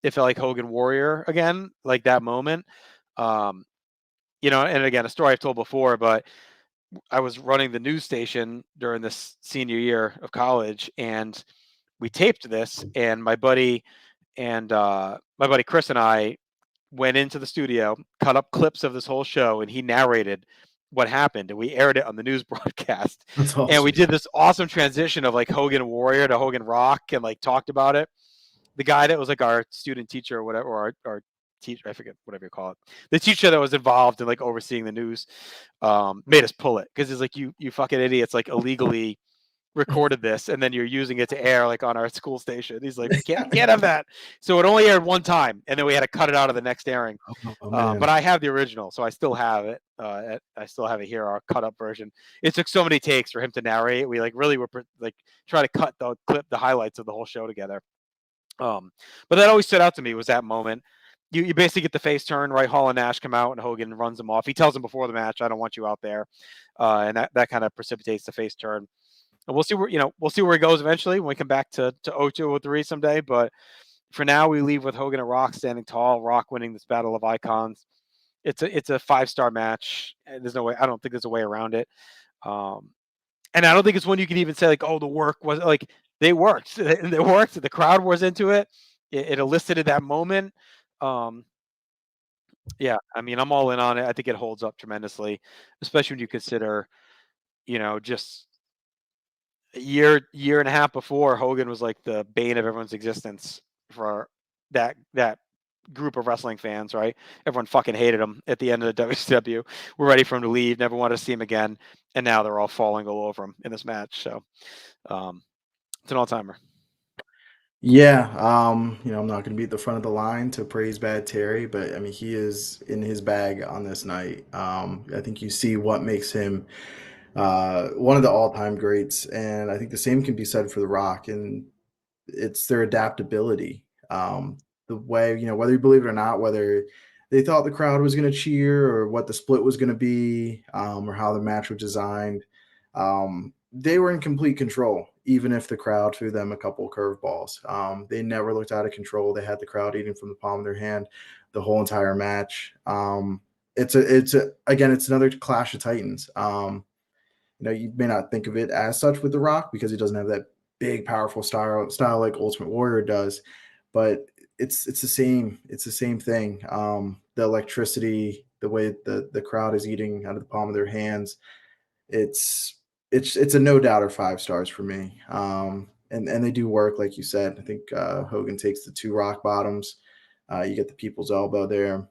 It felt like Hogan Warrior again, like that moment. Um, and again, a story I've told before, but I was running the news station during this senior year of college, and we taped this. And my buddy Chris and I went into the studio, cut up clips of this whole show, and he narrated what happened, and we aired it on the news broadcast. That's And we awesome. did this awesome transition of like Hogan Warrior to Hogan Rock, and like talked about it. The guy that was like our student teacher or whatever, or our teacher, I forget, whatever you call it, the teacher that was involved in like overseeing the news, made us pull it because he's like, you fucking idiots, like illegally recorded this and then you're using it to air like on our school station. He's like, we can't have that. So it only aired one time, and then we had to cut it out of the next airing. Oh But man. I have the original, so I still have it. I still have it here, our cut up version. It took so many takes for him to narrate. We like really were like try to cut the highlights of the whole show together. But that always stood out to me was that moment. You basically get the face turn, right? Hall and Nash come out, and Hogan runs him off. He tells him before the match, "I don't want you out there," and that kind of precipitates the face turn. And we'll see where he goes eventually when we come back to 0203 someday. But for now, we leave with Hogan and Rock standing tall. Rock winning this battle of icons. It's a 5-star match. And there's no way. I don't think there's a way around it. Um, and I don't think it's one you can even say like, oh, the work was like they worked. They worked. The crowd was into it. It elicited that moment. Um, yeah, I mean, I'm all in on it. I think it holds up tremendously, especially when you consider, just a year and a half before, Hogan was like the bane of everyone's existence for that group of wrestling fans, right? Everyone fucking hated him at the end of the WCW. We're ready for him to leave, never wanted to see him again, and now they're all falling all over him in this match. So um, it's an all timer. Yeah, I'm not going to be at the front of the line to praise Bad Terry, but I mean, he is in his bag on this night. I think you see what makes him one of the all-time greats, and I think the same can be said for The Rock, and it's their adaptability. The way, whether you believe it or not, whether they thought the crowd was going to cheer or what the split was going to be, or how the match was designed, they were in complete control, even if the crowd threw them a couple curveballs. They never looked out of control. They had the crowd eating from the palm of their hand the whole entire match. It's again, it's another clash of titans. You may not think of it as such with The Rock because he doesn't have that big, powerful style like Ultimate Warrior does, but it's the same. It's the same thing. The electricity, the way the crowd is eating out of the palm of their hands, it's it's a no doubter 5 stars for me. And they do work like you said. I think Hogan takes the 2 rock bottoms. You get the people's elbow there.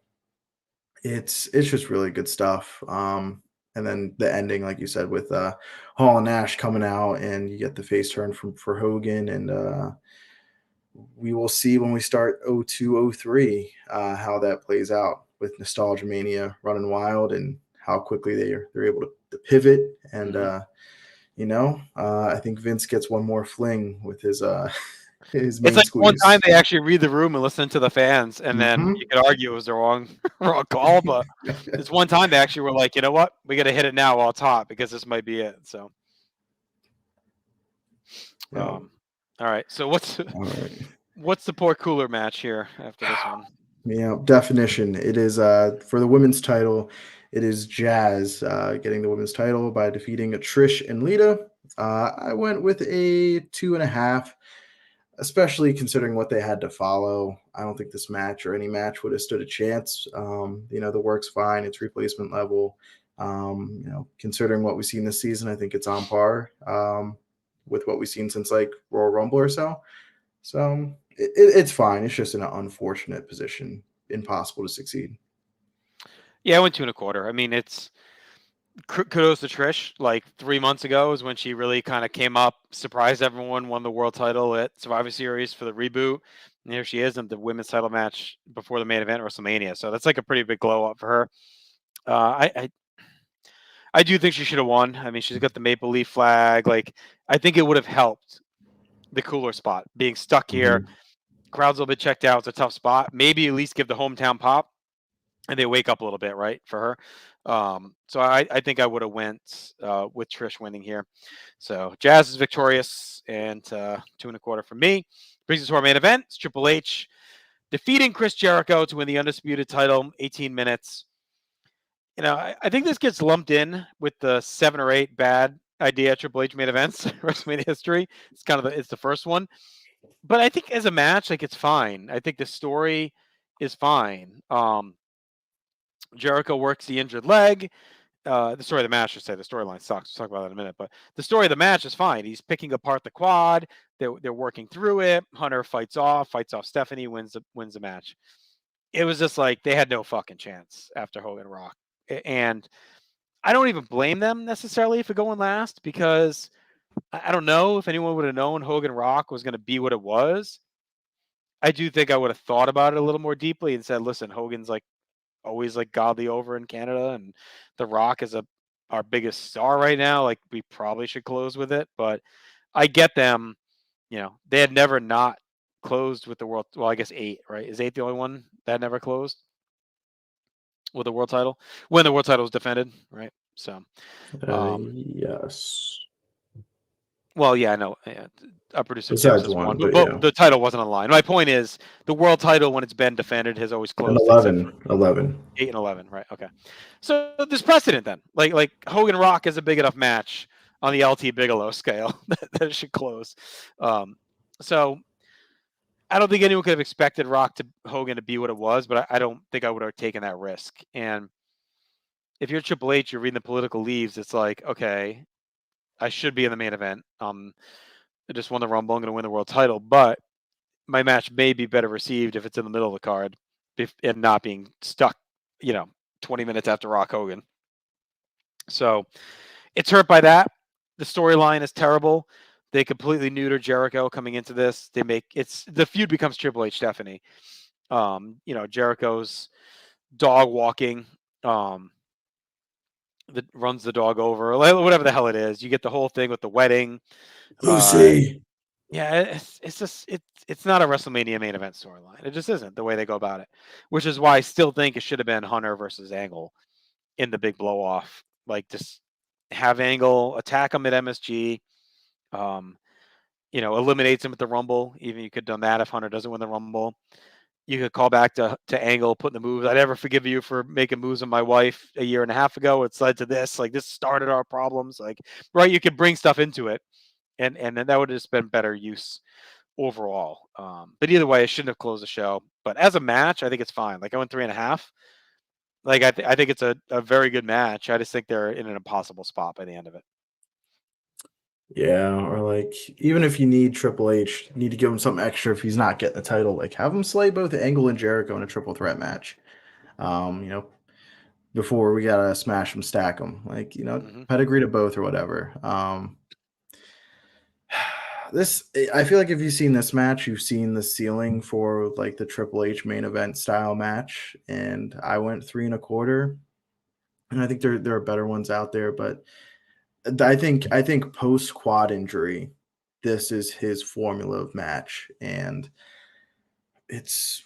It's just really good stuff. And then the ending, like you said, with Hall and Nash coming out, and you get the face turn from for Hogan, and we will see when we start 0203 how that plays out with Nostalgia Mania running wild, and how quickly they're able to pivot. And I think Vince gets one more fling with his his It's main like one time squeeze. they actually read the room and listen to the fans, and then Hmm. you could argue it was the wrong wrong call, but it's one time they actually were like, you know what, we got to hit it now while it's hot because this might be it. So, Yeah. all right. So what's All right. what's the poor cooler match here after this one? Yeah, definition. It is for the women's title. It is Jazz getting the women's title by defeating Trish and Lita. I went with a 2.5, especially considering what they had to follow. I don't think this match or any match would have stood a chance. The work's fine. It's replacement level. Considering what we've seen this season, I think it's on par with what we've seen since like Royal Rumble or so. So it's fine. It's just in an unfortunate position, impossible to succeed. Yeah, I went 2.25. I mean, it's kudos to Trish. Like 3 months ago is when she really kind of came up, surprised everyone, won the world title at Survivor Series for the reboot. And here she is in the women's title match before the main event at WrestleMania. So that's like a pretty big glow up for her. I do think she should have won. I mean, she's got the maple leaf flag. Like, I think it would have helped the cooler spot being stuck here. Mhm. Crowd's a little bit checked out. It's a tough spot. Maybe at least give the hometown pop and they wake up a little bit, right, for her. So I think I would have went with Trish winning here. So Jazz is victorious, and 2.25 for me. Brings us to our main event. It's Triple H defeating Chris Jericho to win the undisputed title, 18 minutes. I think this gets lumped in with the 7 or 8 bad idea Triple H main events WrestleMania history. It's the first one, but I think as a match, like it's fine. I think the story is fine. Jericho works the injured leg. The story of the match, I should say, the storyline sucks. We'll talk about that in a minute. But the story of the match is fine. He's picking apart the quad. They're working through it. Hunter fights off Stephanie, wins the match. It was just like they had no fucking chance after Hogan Rock, and I don't even blame them necessarily for going last because I don't know if anyone would have known Hogan Rock was going to be what it was. I do think I would have thought about it a little more deeply and said, listen, Hogan's like always like godly over in Canada, and The Rock is our biggest star right now. Like we probably should close with it, but I get them. They had never not closed with the world. Well, I guess 8, right? Is 8 the only one that never closed with the world title when the world title was defended, right? So, Yes. well, yeah, I know. Yeah, our producer Tim Besides says one, one, but but yeah. the title wasn't on the line. My point is the world title when it's been defended has always And closed, except for 11, 11. 8 and 11, right? Okay. So there's precedent then. Like Hogan Rock is a big enough match on the LT Bigelow scale that it should close. So I don't think anyone could have expected Hogan to be what it was, but I don't think I would have taken that risk. And if you're Triple H, you're reading the political leaves. It's like, okay, I should be in the main event. I just won the Rumble. I'm going to win the world title, but my match may be better received if it's in the middle of the card, and not being stuck, 20 minutes after Rock Hogan. So it's hurt by that. The storyline is terrible. They completely neuter Jericho coming into this. The feud becomes Triple H Stephanie. Jericho's dog walking, that runs the dog over, whatever the hell it is. You get the whole thing with the wedding. Lucy. Yeah, it's just it's not a WrestleMania main event storyline. It just isn't the way they go about it, which is why I still think it should have been Hunter versus Angle in the big blow off. Like just have Angle attack him at MSG, eliminates him at the Rumble. Even you could have done that if Hunter doesn't win the Rumble. you could call back to Angle, putting the moves. I never forgive you for making moves on my wife a year and a half ago. It's led to this. Like, this started our problems. Like, right? You could bring stuff into it, and then that would have just been better use overall. But either way, it shouldn't have closed the show. But as a match, I think it's fine. Like, I went 3.5. Like, I think it's a very good match. I just think they're in an impossible spot by the end of it. Yeah, or like even if you need Triple H, you need to give him something extra if he's not getting the title. Like have him slay both Angle and Jericho in a triple threat match. You know, before we gotta smash them, stack them. Like Mm-hmm. pedigree to both or whatever. This I feel like if you've seen this match, you've seen the ceiling for like the Triple H main event style match, and I went 3.25. And I think there are better ones out there, but I think post quad injury, this is his formula of match, and it's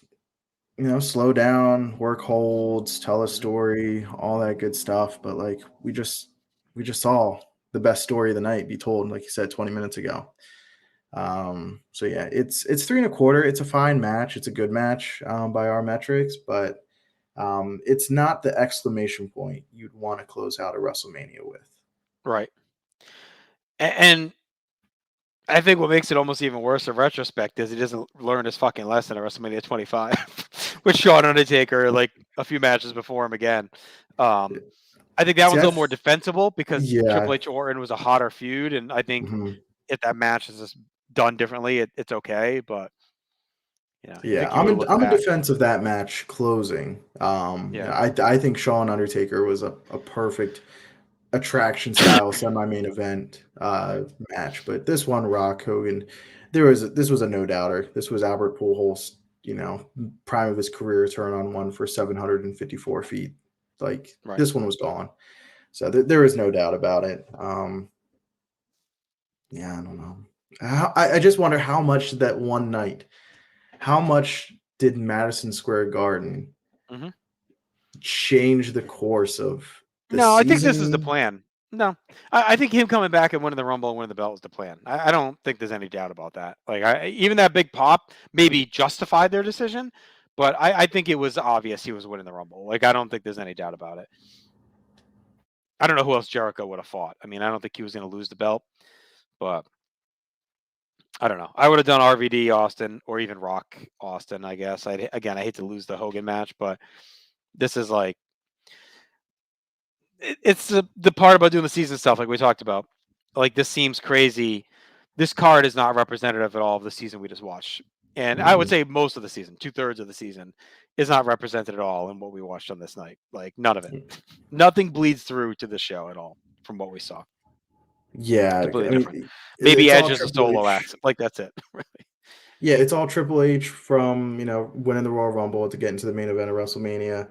slow down, work holds, tell a Mm-hmm. story, all that good stuff. But like we just saw the best story of the night be told, like you said 20 minutes ago. So yeah, it's 3.25. It's a fine match. It's a good match by our metrics, but it's not the exclamation point you'd want to close out a WrestleMania with. Right. And I think what makes it almost even worse in retrospect is he doesn't learn his fucking lesson at WrestleMania 25 with Shawn Undertaker, like a few matches before him again. Um, I think that See, one's a little more defensible because yeah. Triple H Orton was a hotter feud, and I think Mhm. if that match is just done differently, it's okay. But you Yeah, think you I'm would have in looked I'm in back. defense of that match closing. Yeah. I think Shawn Undertaker was a perfect attraction style semi-main event match, but this one Rock Hogan, this was a no doubter. This was Albert Pujols, prime of his career, turn on one for 754 feet. Like Right. this one was gone, so there is no doubt about it. Yeah, I don't know. I just wonder how much that one night. How much did Madison Square Garden Hmm. change the course of the No, I think this is the season? plan. No, I think him coming back and winning the Rumble and winning the belt was the plan. I don't think there's any doubt about that. Like, even that big pop maybe justified their decision, but I think it was obvious he was winning the Rumble. Like, I don't think there's any doubt about it. I don't know who else Jericho would have fought. I mean, I don't think he was going to lose the belt, but I don't know. I would have done RVD Austin or even Rock Austin, I guess. I hate to lose the Hogan match, but this is like it's the part about doing the season stuff, like we talked about. Like, this seems crazy. This card is not representative at all of the season we just watched, and I would Mhm. say most of the season, 2/3 of the season, is not represented at all in what we watched on this night. Like, none of it. Nothing bleeds through to the show at all from what we saw. Yeah, I Completely mean, different. Maybe it's Edge all is a Triple solo H. act. Like, that's it. Yeah, it's all Triple H from winning the Royal Rumble to get into the main event of WrestleMania.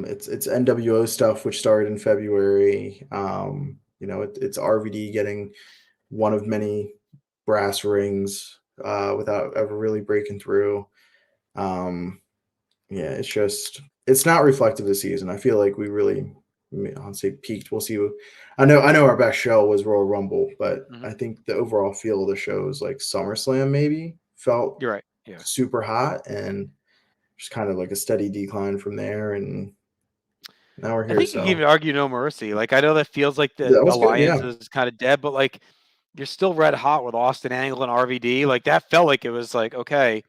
It's NWO stuff which started in February. It's RVD getting one of many brass rings without ever really breaking through. Um, Yeah, it's not reflective of the season. I feel like we really, I'll say peaked. We'll see. I know our best show was Royal Rumble, but Hmm. I think the overall feel of the show is like SummerSlam maybe felt You're right. Yeah. super hot and just kind of like a steady decline from there. And now we're I here. think you can So even argue No Mercy. Like, I know that feels like the that was good. alliance Yeah. is kind of dead, but like, you're still red hot with Austin Angle and RVD. Like, that felt like it was like, okay,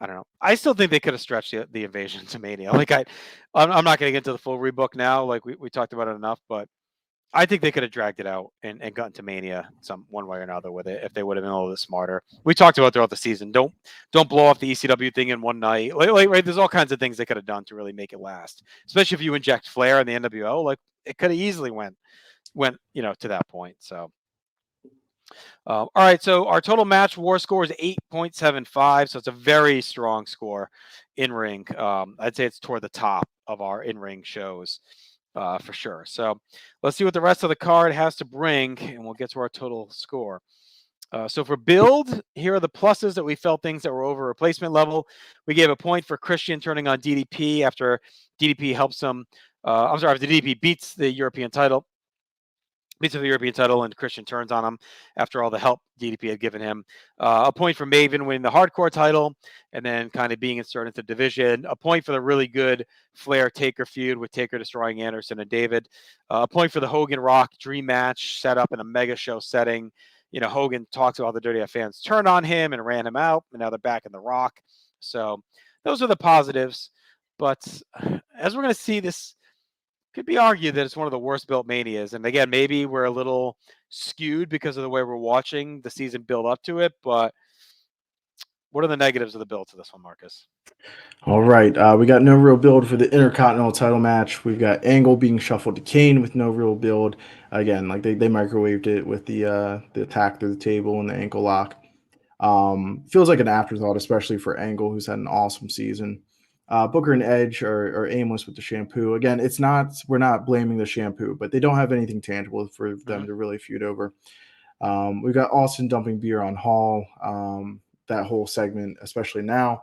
I don't know. I still think they could have stretched the invasion to Mania. Like, I'm not going to get into the full rebook now. Like, we talked about it enough, but I think they could have dragged it out and gotten to Mania some one way or another with it if they would have been a little bit smarter. We talked about throughout the season. Don't blow off the ECW thing in one night. Like, right, there's all kinds of things they could have done to really make it last. Especially if you inject Flair in the NWO, like, it could have easily went to that point. So all right, so our total match war score is 8.75, so it's a very strong score in ring. I'd say it's toward the top of our in ring shows for sure. So let's see what the rest of the card has to bring, and we'll get to our total score. So for build, here are the pluses that we felt things that were over replacement level. We gave a point for Christian turning on DDP after DDP helps him. I'm sorry, after DDP beats the European title. beats for the European title, and Christian turns on him after all the help DDP had given him. A point for Maven winning the hardcore title, and then kind of being inserted into the division. A point for the really good Flair Taker feud with Taker destroying Anderson and David. A point for the Hogan Rock dream match set up in a mega show setting. Hogan talked to all the WWF fans, turned on him and ran him out, and now they're back in the Rock. So those are the positives. But as we're going to see, this could be argued that it's one of the worst built manias. And again, maybe we're a little skewed because of the way we're watching the season build up to it. But what are the negatives of the build to this one, Marcus? All right, we got no real build for the Intercontinental title match. We've got Angle being shuffled to Kane with no real build. Again, like they microwaved it with the attack through the table and the ankle lock. Feels like an afterthought, especially for Angle, who's had an awesome season. Booker and Edge are aimless with the shampoo. Again, we're not blaming the shampoo, but they don't have anything tangible for them to really feud over. We've got Austin dumping beer on Hall. That whole segment, especially now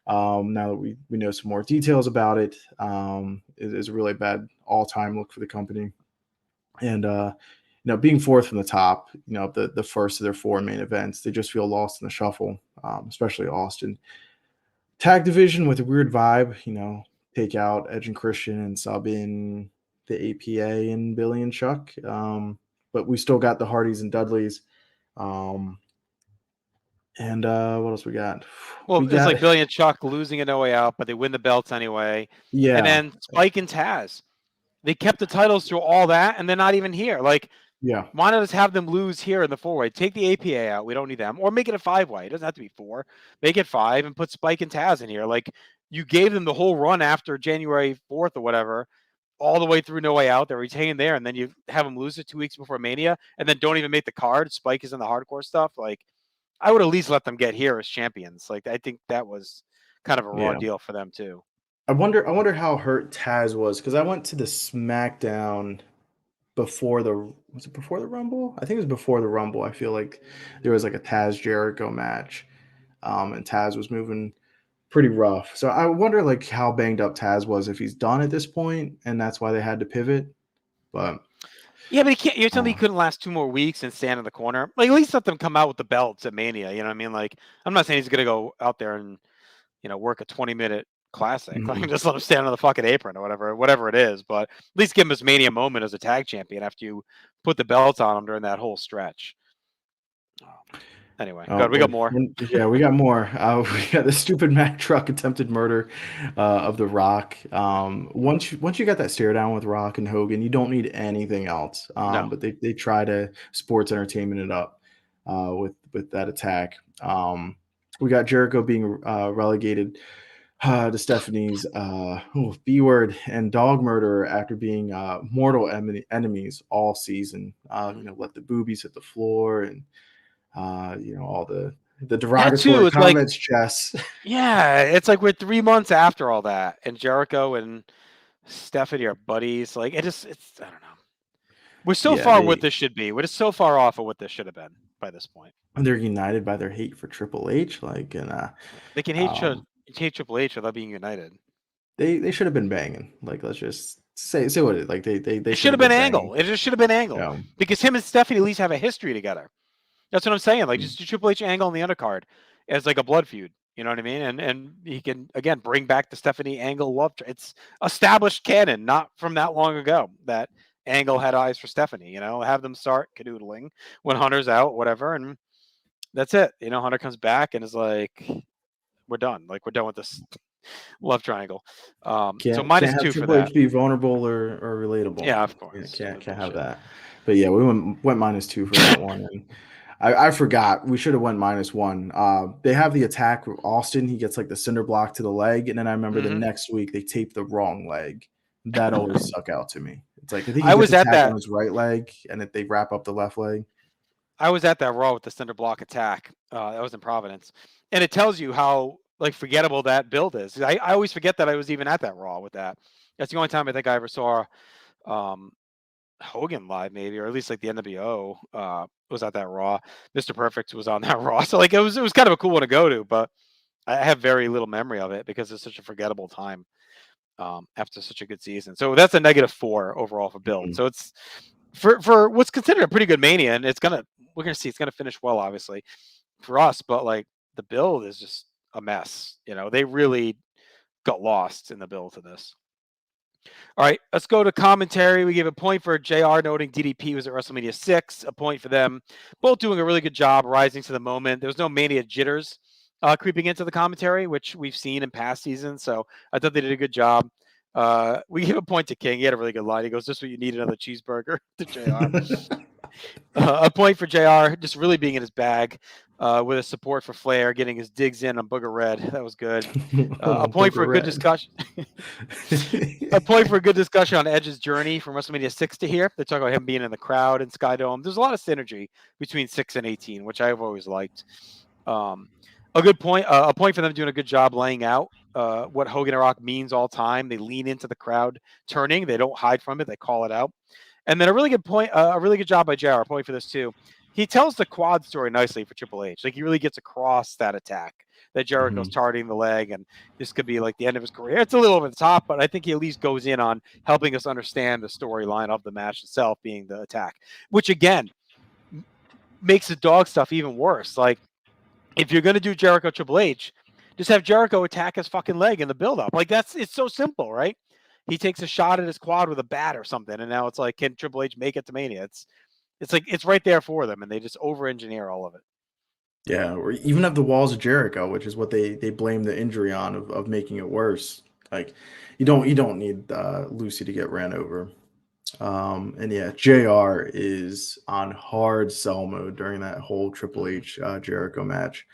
that we know some more details about it, is a really bad all-time look for the company. And being fourth from the top, the first of their four main events, they just feel lost in the shuffle, especially Austin. Tag division with a weird vibe, take out Edge and Christian and sub in the APA and Billy and Chuck. But we still got the Hardys and Dudleys. And what else we got? Well, it's like Billy and Chuck losing a No Way Out, but they win the belts anyway. Yeah. And then Spike and Taz. They kept the titles through all that, and they're not even here. Like, yeah, why not just have them lose here in the 4-way? Take the APA out. We don't need them. Or make it a 5-way. It doesn't have to be 4. Make it 5 and put Spike and Taz in here. Like, you gave them the whole run after January 4th or whatever, all the way through No Way Out. They're retained there, and then you have them lose it 2 weeks before Mania, and then don't even make the card. Spike is in the hardcore stuff. Like, I would at least let them get here as champions. Like, I think that was kind of a raw deal for them too. I wonder how hurt Taz was, because I went to the SmackDown before the Rumble? I think it was before the Rumble. I feel like there was like a Taz Jericho match, and Taz was moving pretty rough. So I wonder like how banged up Taz was, if he's done at this point, and that's why they had to pivot. But yeah, but he can't. You're telling me he couldn't last 2 more weeks and stand in the corner? Like, at least let them come out with the belts at Mania. You know what I mean? Like, I'm not saying he's gonna go out there and work a 20-minute classic. mm-hmm. Like, just let him stand on the fucking apron or whatever it is. But at least give him his Mania moment as a tag champion after you put the belts on him during that whole stretch. Anyway, good. We got more. Yeah, we got more. We got the stupid Mack truck attempted murder of The Rock. Once you got that stare down with Rock and Hogan, you don't need anything else. No. But they try to sports entertainment it up with that attack. We got Jericho being relegated to Stephanie's B word and dog murderer after being mortal enemies all season. Let the boobies hit the floor and all the derogatory comments, Jess. Yeah, it's like we're 3 months after all that, and Jericho and Stephanie are buddies. Like, it's I don't know. We're so far what this should be. We're just so far off of what this should have been by this point. And they're united by their hate for Triple H. Like, and they can hate Triple H without being united. They should have been banging. Like, let's just say what it. Like they should have been Angle. It just should have been Angle, yeah. Because him and Stephanie at least have a history together. That's what I'm saying. Like, just do Triple H Angle on the undercard as like a blood feud. You know what I mean? And he can again bring back the Stephanie Angle love. It's established canon, not from that long ago, that Angle had eyes for Stephanie. Have them start canoodling when Hunter's out, whatever, and that's it. Hunter comes back and is like, "We're done. Like, we're done with this love triangle." So -2 for Triple that. H be vulnerable or relatable. Yeah, of course. Can't have that. But yeah, we went -2 for that one. And I forgot. We should have went -1. They have the attack with Austin. He gets like the cinder block to the leg, and then I remember the next week they taped the wrong leg. That always stuck out to me. It's like I think he was at that on his right leg, and they wrap up the left leg. I was at that Raw with the cinder block attack. That was in Providence, and it tells you how like forgettable that build is. I always forget that I was even at that Raw with that. That's the only time I think I ever saw Hogan live, maybe, or at least like the NWO was at that Raw. Mr. Perfect was on that Raw, so like it was kind of a cool one to go to, but I have very little memory of it because it's such a forgettable time after such a good season. So that's a -4 overall for build. So it's for what's considered a pretty good Mania, and we're gonna see it's gonna finish well, obviously for us, but like the build is just a mess. They really got lost in the build to this. All right, let's go to commentary. We gave a point for JR noting DDP was at WrestleMania 6, a point for them. Both doing a really good job rising to the moment. There was no Mania jitters creeping into the commentary, which we've seen in past seasons. So I thought they did a good job. We gave a point to King. He had a really good line. He goes, "Just what you need, another cheeseburger," to JR. A point for JR, just really being in his bag with a support for Flair, getting his digs in on Booger Red. That was good. A point for a good discussion. A point for a good discussion on Edge's journey from WrestleMania 6 to here. They talk about him being in the crowd in Skydome. There's a lot of synergy between 6 and 18, which I've always liked. A good point, a point for them doing a good job laying out what Hogan and Rock means all time. They lean into the crowd turning. They don't hide from it. They call it out. And then a really good point, a really good job by JR. A point for this too. He tells the quad story nicely for Triple H. Like he really gets across that attack that Jericho's targeting the leg, and this could be like the end of his career. It's a little over the top, but I think he at least goes in on helping us understand the storyline of the match itself being the attack, which again makes the dog stuff even worse. Like if you're going to do Jericho Triple H, just have Jericho attack his fucking leg in the build-up. Like it's so simple, right? He takes a shot at his quad with a bat or something, and now it's like, can Triple H make it to Mania? It's like it's right there for them, and they just over-engineer all of it. Yeah, or even have the walls of Jericho, which is what they blame the injury on of making it worse. Like you don't need Lucy to get ran over. And yeah, JR is on hard sell mode during that whole Triple H Jericho match.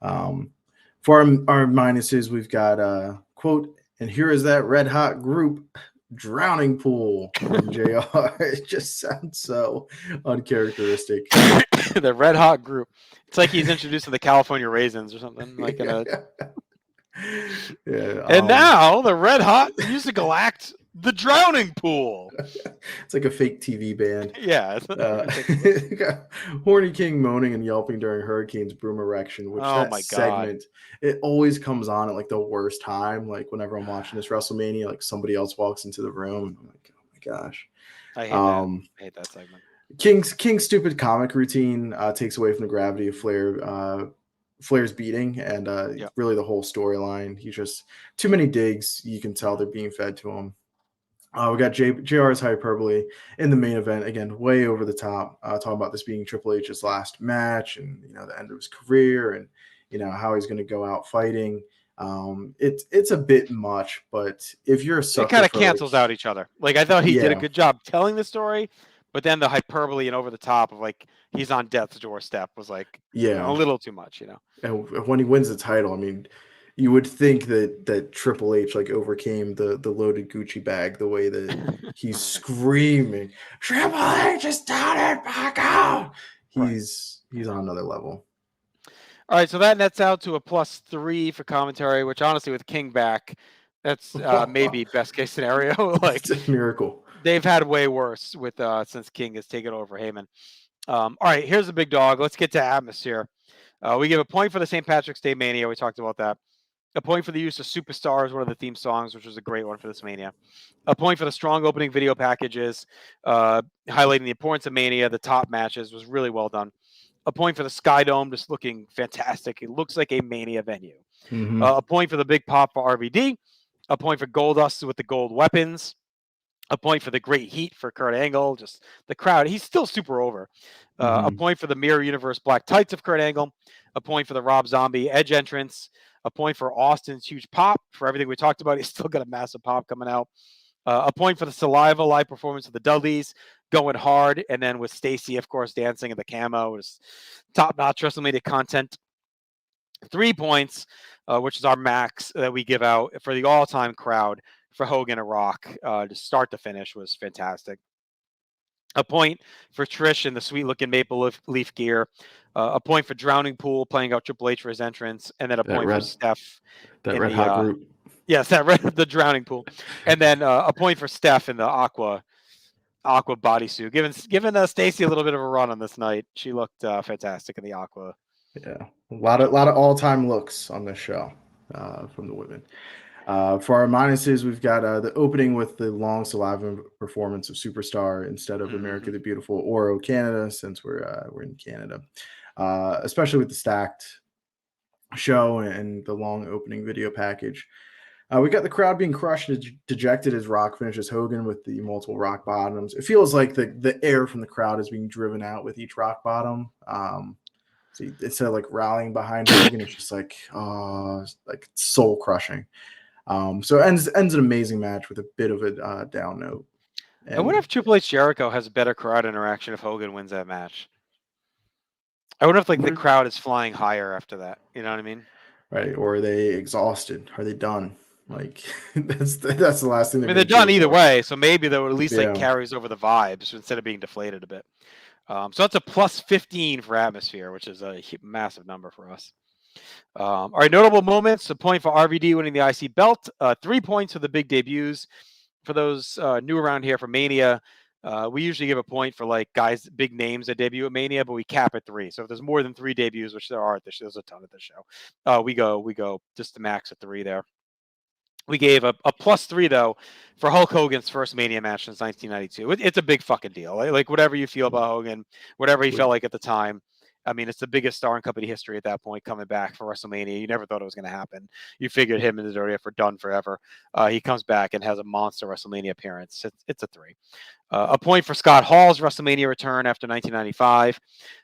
For our minuses, we've got quote, and here is that red hot group drowning pool from JR. It just sounds so uncharacteristic. The red hot group. It's like he's introducing the California Raisins or something. Like in a yeah. And now the red hot musical act, The Drowning Pool. It's like a fake TV band. Yeah. Horny King moaning and yelping during Hurricane's broom erection, which segment, it always comes on at like the worst time. Like whenever I'm watching this WrestleMania, like somebody else walks into the room and I'm like, oh my gosh. I hate that segment. King's stupid comic routine takes away from the gravity of Flair's beating and really the whole storyline. He's just too many digs. You can tell they're being fed to him. We got JR's hyperbole in the main event, again, way over the top, talking about this being Triple H's last match and, the end of his career and, how he's going to go out fighting. It's a bit much, but if you're a sucker, it kind of cancels out each other. Like I thought he did a good job telling the story, but then the hyperbole and over the top of like he's on death's doorstep was like a little too much, And when he wins the title, I mean, you would think that Triple H like overcame the loaded Gucci bag the way that he's screaming, Triple H is down and back out. He's on another level. All right, so that nets out to a +3 for commentary, which honestly, with King back, that's maybe best case scenario. Like it's a miracle. They've had way worse with since King has taken over Heyman. All right, here's the big dog. Let's get to atmosphere. We give a point for the St. Patrick's Day Mania. We talked about that. A point for the use of Superstars, one of the theme songs, which was a great one for this Mania. A point for the strong opening video packages, highlighting the importance of Mania. The top matches was really well done. A point for the Sky Dome, just looking fantastic. It looks like a Mania venue. Mm-hmm. A point for the big pop for RVD. A point for Goldust with the gold weapons. A point for the great heat for Kurt Angle. Just the crowd. He's still super over. A point for the Mirror Universe black tights of Kurt Angle. A point for the Rob Zombie Edge entrance. A point for Austin's huge pop for everything we talked about. He's still got a massive pop coming out. A point for the Saliva live performance of the Dudleys going hard. And then with Stacy, of course, dancing in the camo was top-notch WrestleMania content. 3 points, which is our max that we give out for the all-time crowd for Hogan and Rock. To start to finish was fantastic. A point for Trish in the sweet-looking maple leaf gear. A point for Drowning Pool playing out Triple H for his entrance. And then a point for Steph. That red hot group. Yes, the Drowning Pool. And then a point for Steph in the aqua bodysuit. Giving Stacy a little bit of a run on this night. She looked fantastic in the aqua. Yeah, a lot of all-time looks on this show from the women. For our minuses, we've got the opening with the long saliva performance of Superstar instead of America Mm-hmm. the Beautiful or Canada, since we're in Canada. Especially with the stacked show and the long opening video package. We got the crowd being crushed and dejected as Rock finishes Hogan with the multiple rock bottoms. It feels like the air from the crowd is being driven out with each rock bottom. So instead of like rallying behind Hogan, it's just like soul crushing. So ends an amazing match with a bit of a down note. I wonder And if Triple H Jericho has a better crowd interaction if Hogan wins that match. I wonder if like the crowd is flying higher after that. You know what I mean? right, or are they exhausted? Are they done? Like that's the last thing I they're mean, they're gonna done cheer either for. way, so maybe that would at least like Yeah, carries over the vibes instead of being deflated a bit. So that's a plus 15 for atmosphere, which is a massive number for us. All right, notable moments: a point for RVD winning the IC belt, 3 points for the big debuts. For those new around here for Mania, we usually give a point for like guys, big names that debut at Mania, but we cap at 3. So if there's more than 3 debuts, which there are at this, there's a ton at this show, we go just the max at 3 there. We gave a plus 3 though for Hulk Hogan's first Mania match since 1992. It's a big fucking deal. Like whatever you feel about Hogan, whatever he felt like at the time. I mean, it's the biggest star in company history at that point, coming back for WrestleMania. You never thought it was going to happen. You figured him and the WWF were done forever. He comes back and has a monster WrestleMania appearance. It's a 3. A point for Scott Hall's WrestleMania return after 1995.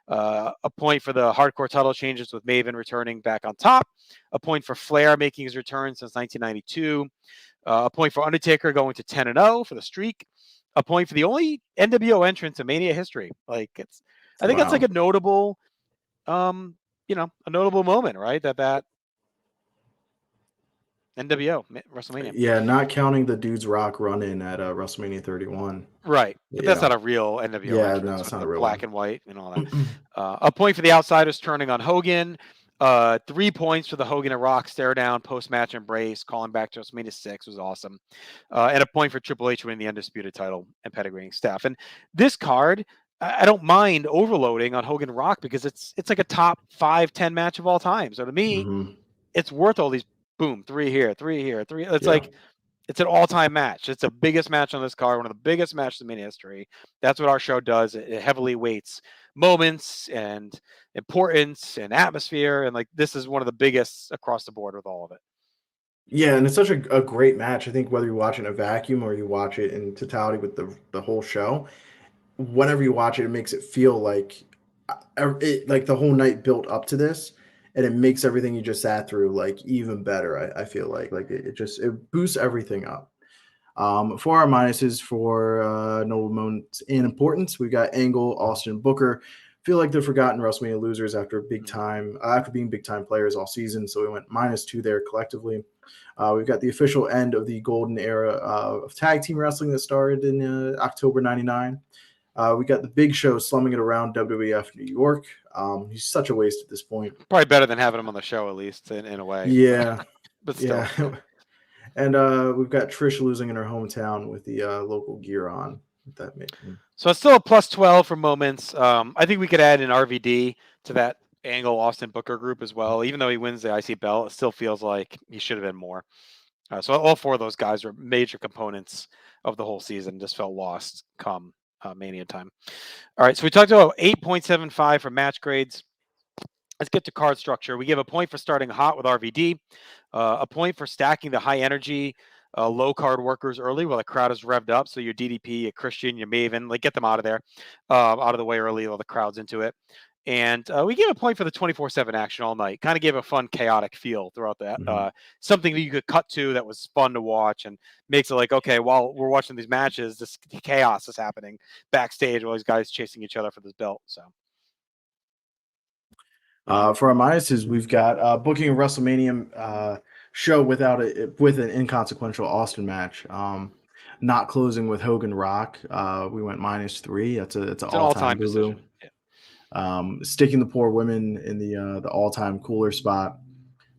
A point for the hardcore title changes with Maven returning back on top. A point for Flair making his return since 1992. A point for Undertaker going to 10-0 for the streak. A point for the only NWO entrance in Mania history. Like I think that's like wow. a notable, a notable moment, right? That NWO WrestleMania. Yeah, not counting the Dudes Rock run in at WrestleMania 31. Right. But that's Yeah, not a real NWO yeah, no, entrance it's with not a the real black one. and white and all that. A point for the Outsiders turning on Hogan. 3 points for the Hogan and Rock stare down post match embrace, calling back to WrestleMania 6 was awesome. And a point for Triple H winning the undisputed title and pedigreeing staff. And this card, I don't mind overloading on Hogan Rock because it's like a top 5-10 match of all time. So to me, Hmm. it's worth all these. Boom, 3 here, 3 here, 3. It's Yeah. like it's an all-time match. It's the biggest match on this card, one of the biggest matches in history. That's what our show does. It heavily weights moments and importance and atmosphere, and like this is one of the biggest across the board with all of it. Yeah, and it's such a great match. I think whether you watch it in a vacuum or you watch it in totality with the whole show, whenever you watch it, it makes it feel like like the whole night built up to this, and it makes everything you just sat through like even better. I feel like it boosts everything up. For our minuses for notable moments and importance, we got Angle, Austin, Booker. Feel like they're forgotten WrestleMania losers after after being big time players all season. So we went -2 there collectively. We've got the official end of the golden era of tag team wrestling that started in October '99. We got the Big Show slumming it around WWF New York. He's such a waste at this point. Probably better than having him on the show, at least in a way. Yeah, But yeah. still, yeah. And we've got Trish losing in her hometown with the local gear on. That made So it's still a plus 12 for moments. I think we could add an RVD to that Angle Austin Booker group as well. Even though he wins the IC belt, it still feels like he should have been more. So all 4 of those guys were major components of the whole season. Just felt lost come Mania time. All right, so we talked about 8.75 for match grades. Let's get to card structure. We give a point for starting hot with RVD, a point for stacking the high energy, low card workers early while the crowd is revved up. So your DDP, your Christian, your Maven, like get them out of there, out of the way early while the crowd's into it. And we gave a point for the 24/7 action all night. Kind of gave a fun, chaotic feel throughout that. mm-hmm. Something that you could cut to that was fun to watch and makes it like, okay, while we're watching these matches, this chaos is happening backstage while these guys chasing each other for this belt. So. For our minuses, we've got booking a WrestleMania show with an inconsequential Austin match. Not closing with Hogan Rock. We went -3. That's an It's an all-time all-time boo boo. decision. Yeah. Sticking the poor women in the all-time cooler spot.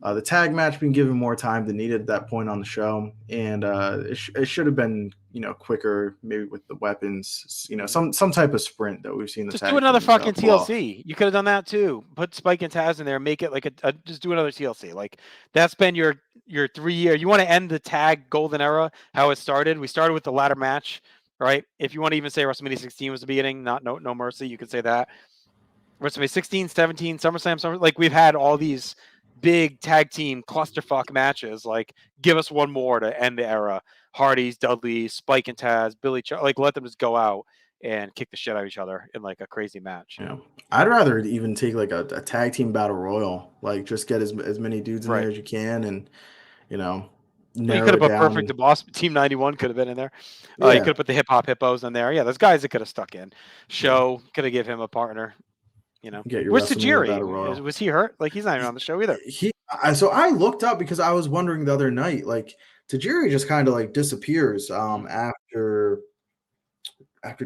The tag match being given more time than needed at that point on the show, and it should have been quicker, maybe with the weapons, some type of sprint that we've seen the Just do tag another teams fucking pull off. TLC. You could have done that too. Put Spike and Taz in there, make it like just do another TLC. Like that's been your 3 year. You want to end the tag golden era, how it started. We started with the ladder match, right? If you want to even say WrestleMania 16 was the beginning, not No Mercy, you could say that. WrestleMania 16, 17, SummerSlam, like we've had all these big tag team clusterfuck matches. Like give us one more to end the era. Hardy's, Dudley, Spike and Taz, Billy, like let them just go out and kick the shit out of each other in like a crazy match. I'd rather even take like a tag team battle royal, like just get as many dudes in Right. there as you can, and you Well, you narrow could have it put Perfect the down. Boss. Team 91 could have been in there. You could Yeah, have put the Hip Hop Hippos in there. Yeah, those guys that could have stuck in. Show could have give him a partner. get your Where's WrestleMania battle royal. Tajiri? Was he hurt? Like he's not even on the show either. So I looked up because I was wondering the other night, like Tajiri just kind of like disappears after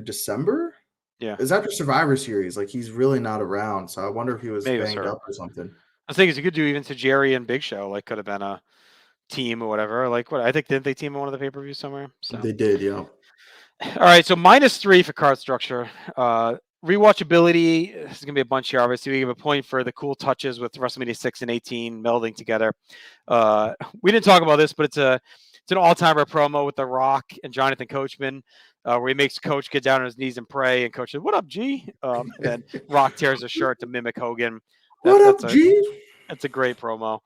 December. Yeah, Is after Survivor Series, like he's really not around. So I wonder if he was maybe it was banged hurt. up or something. I think is you could do even Tajiri and Big Show. Like could have been a team or whatever. Like what I think didn't they team in one of the pay-per-views somewhere? So They did, yeah. all right, so -3 for card structure. Rewatchability is going to be a bunch here. Obviously, we give a point for the cool touches with WrestleMania 6 and 18 melding together. We didn't talk about this, but it's an all-timer promo with The Rock and Jonathan Coachman, where he makes Coach get down on his knees and pray, and Coach says, "What up, G?" And then Rock tears his shirt to mimic Hogan. What up, G? That's a great promo.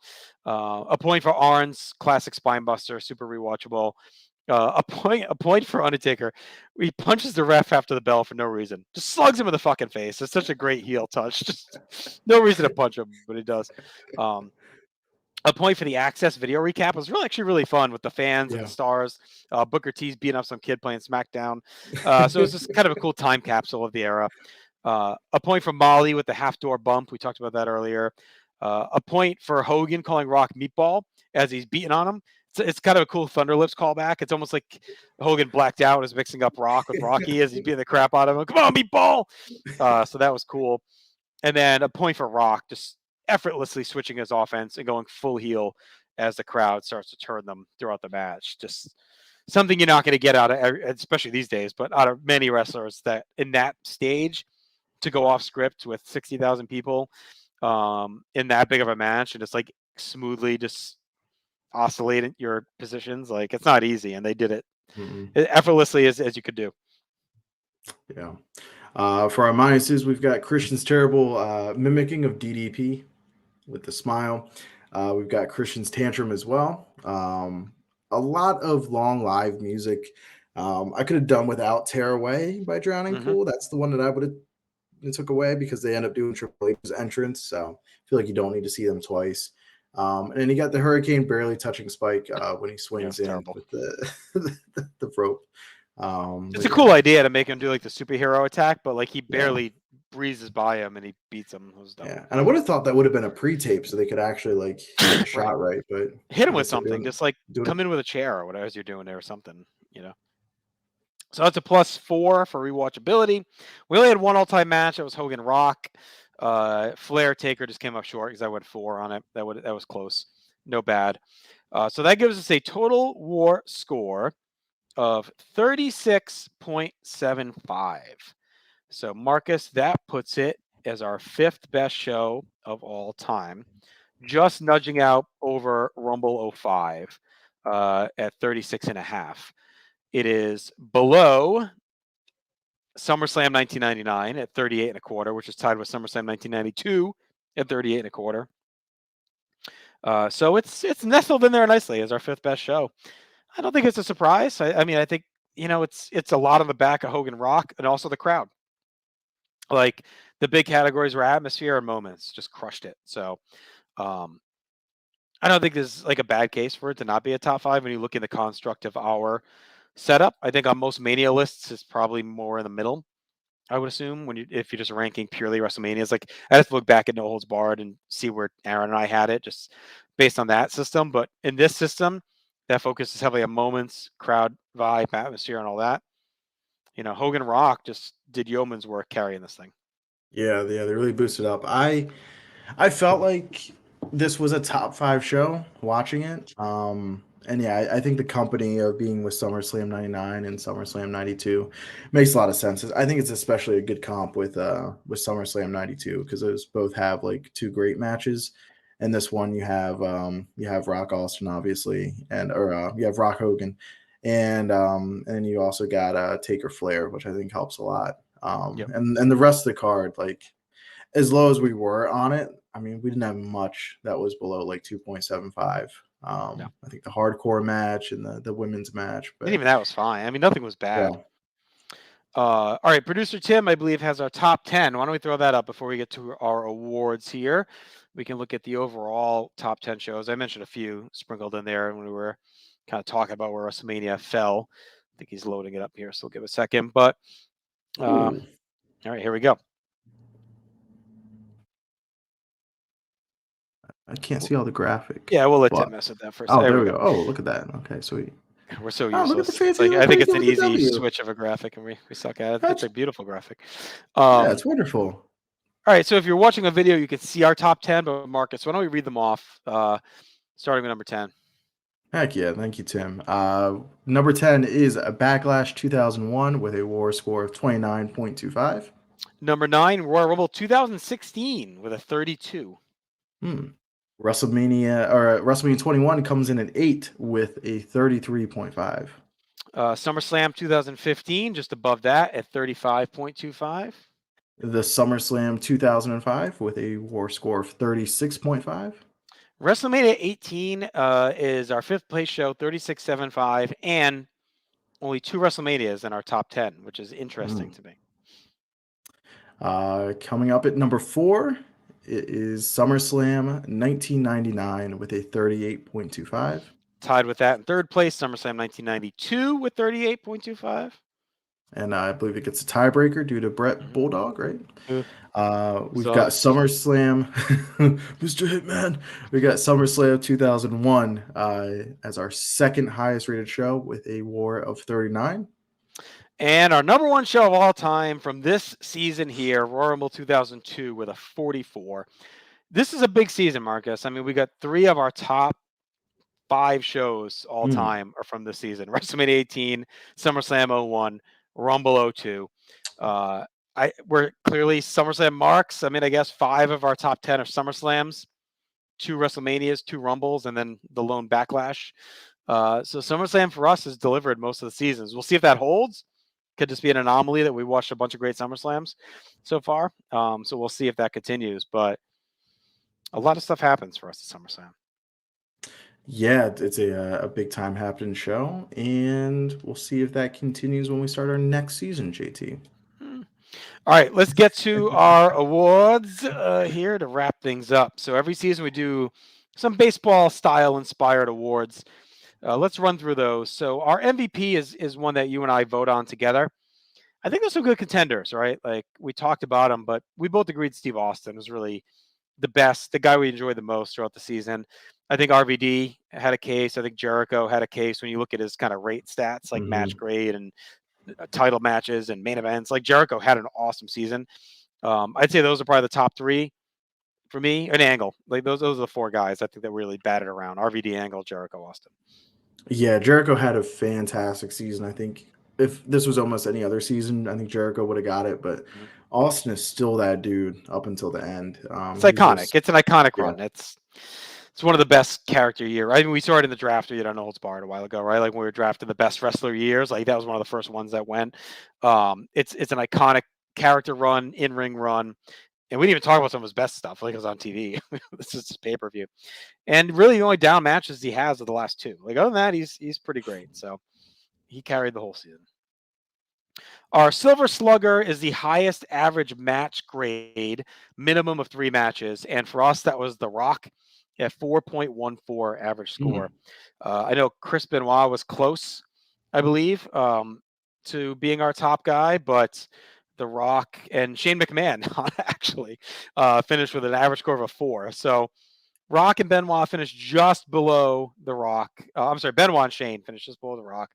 A point for Arn's classic spinebuster, super rewatchable. A point for Undertaker. He punches the ref after the bell for no reason. Just slugs him in the fucking face. It's such a great heel touch. Just no reason to punch him, but he does. A point for the Access video recap. It was actually really fun with the fans and the stars. Booker T's beating up some kid playing SmackDown. So it was just kind of a cool time capsule of the era. A point for Molly with the half door bump. We talked about that earlier. A point for Hogan calling Rock meatball as he's beating on him. It's kind of a cool Thunder Lips callback. It's almost like Hogan blacked out and is mixing up Rock with Rocky as he's beating the crap out of him. Come on, meatball! So that was cool. And then a point for Rock, just effortlessly switching his offense and going full heel as the crowd starts to turn them throughout the match. Just something you're not going to get out of, especially these days, but out of many wrestlers that in that stage to go off script with 60,000 people in that big of a match and just like smoothly just oscillate your positions. Like it's not easy, and they did it effortlessly as you could do. Yeah. For our minuses, we've got Christian's terrible mimicking of DDP with the smile. We've got Christian's tantrum as well. A lot of long live music. I could have done without Tear Away by Drowning Pool. That's the one that I would have took away because they end up doing Triple H's entrance. So I feel like you don't need to see them twice. And then you got the Hurricane barely touching Spike when he swings in with the rope. It's a cool idea to make him do like the superhero attack, but like he barely breezes by him and he beats him. Yeah, and I would have thought that would have been a pre-tape so they could actually like hit the shot right, but hit him with something. Just like come in with a chair or whatever you're doing there or something, So that's a +4 for rewatchability. We only had one all-time match. It was Hogan Rock. Flair Taker just came up short because I went 4 on it. That was close. No bad. So that gives us a total war score of 36.75. So Marcus, that puts it as our 5th best show of all time, just nudging out over Rumble 05 at 36.5. It is below SummerSlam 1999 at 38.25, which is tied with SummerSlam 1992 at 38.25. So it's nestled in there nicely as our 5th best show. I don't think it's a surprise. I mean, I think it's a lot on the back of Hogan Rock and also the crowd. Like the big categories were atmosphere and moments, just crushed it. So I don't think there's like a bad case for it to not be a top 5 when you look in the construct of our setup. I think on most Mania lists it's probably more in the middle. I would assume if you're just ranking purely WrestleManias. Like I have to look back at No Holds Barred and see where Aaron and I had it just based on that system. But in this system, that focuses heavily on moments, crowd vibe, atmosphere, and all that. Hogan Rock just did yeoman's work carrying this thing. Yeah, they really boosted up. I felt like this was a top 5 show watching it. And yeah, I think the company of being with SummerSlam 99 and SummerSlam 92 makes a lot of sense. I think it's especially a good comp with SummerSlam 92 because those both have like two great matches. And this one you have Rock Austin obviously and or you have Rock Hogan and you also got Taker Flair, which I think helps a lot. Yep. And the rest of the card, like as low as we were on it, I mean, we didn't have much that was below like 2.75. No. I think the hardcore match and the women's match, And but even that was fine. I mean, nothing was yeah. bad. All right, producer Tim, I believe, has our top 10. Why don't we throw that up before we get to our awards here? We can look at the overall top 10 shows. I mentioned a few sprinkled in there when we were kind of talking about where WrestleMania fell. I think he's loading it up here, so we'll give a second. But all Ooh, right, here we go. I can't see all the graphic. Yeah, we'll let But Tim mess with that first. oh, There there we we go. go. Oh, look at that. Okay, sweet. We're so Oh, look at the useless. It's fancy like little I think it's preview an with the easy W. switch of a graphic, and we suck at it. It's That's a beautiful graphic. yeah, it's wonderful. All right, so if you're watching a video, you can see our top 10, but Marcus, why don't we read them off, starting with number 10? Heck yeah, thank you, Tim. Number 10 is a Backlash 2001 with a war score of 29.25. Number 9, Royal Rumble 2016 with a 32. Hmm. WrestleMania 21 comes in at 8 with a 33.5. SummerSlam 2015, just above that at 35.25. The SummerSlam 2005 with a war score of 36.5. WrestleMania 18 is our fifth place show, 36.75, and only 2 WrestleManias in our top 10, which is interesting to me. Coming up at number 4, it is SummerSlam 1999 with a 38.25. Tied with that in third place, SummerSlam 1992 with 38.25. And I believe it gets a tiebreaker due to Brett Mm-hmm. Bulldog, right? We've got Sucks. SummerSlam, Mr. Hitman. We got SummerSlam 2001 as our second highest rated show with a war of 39. And our number 1 show of all time from this season here, Royal Rumble 2002 with a 44. This is a big season, Marcus. I mean, we got 3 of our top 5 shows all time are from this season. WrestleMania 18, SummerSlam 01, Rumble 02. We're clearly SummerSlam marks. I mean, I guess 5 of our top 10 are SummerSlams, 2 WrestleManias, 2 Rumbles, and then the lone Backlash. So SummerSlam for us has delivered most of the seasons. We'll see if that holds. Could just be an anomaly that we watched a bunch of great SummerSlams so far. So we'll see if that continues. But a lot of stuff happens for us at SummerSlam. Yeah, it's a big time happening show, and we'll see if that continues when we start our next season, JT. All right, let's get to our awards here to wrap things up. So every season we do some baseball style inspired awards. Let's run through those. So our MVP is one that you and I vote on together. I think there's some good contenders, right? Like we talked about them, but we both agreed Steve Austin was really the best, the guy we enjoyed the most throughout the season. I think RVD had a case. I think Jericho had a case when you look at his kind of rate stats, like match grade and title matches and main events. Like Jericho had an awesome season. I'd say those are probably the top 3 for me. An Angle, like those are the 4 guys I think that really batted around: RVD, Angle, Jericho, Austin. Yeah, Jericho had a fantastic season. I think if this was almost any other season, I think Jericho would have got it. But Austin is still that dude up until the end. It's He's iconic. just It's an iconic yeah, run. It's one of the best character year. I mean, we saw it in the draft. We did on No Holds Barred a while ago, right? Like when we were drafting the best wrestler years. Like that was one of the first ones that went. It's an iconic character run, in ring run, and we didn't even talk about some of his best stuff. Like it was on TV. This is just pay per view, and really the only down matches he has are the last 2. Like other than that, he's pretty great. So he carried the whole season. Our Silver Slugger is the highest average match grade, minimum of 3 matches. And for us, that was The Rock at 4.14 average score. I know Chris Benoit was close, I believe, to being our top guy, but The Rock and Shane McMahon actually finished with an average score of a 4. So Rock and Benoit finished just below The Rock. Benoit and Shane finished just below The Rock.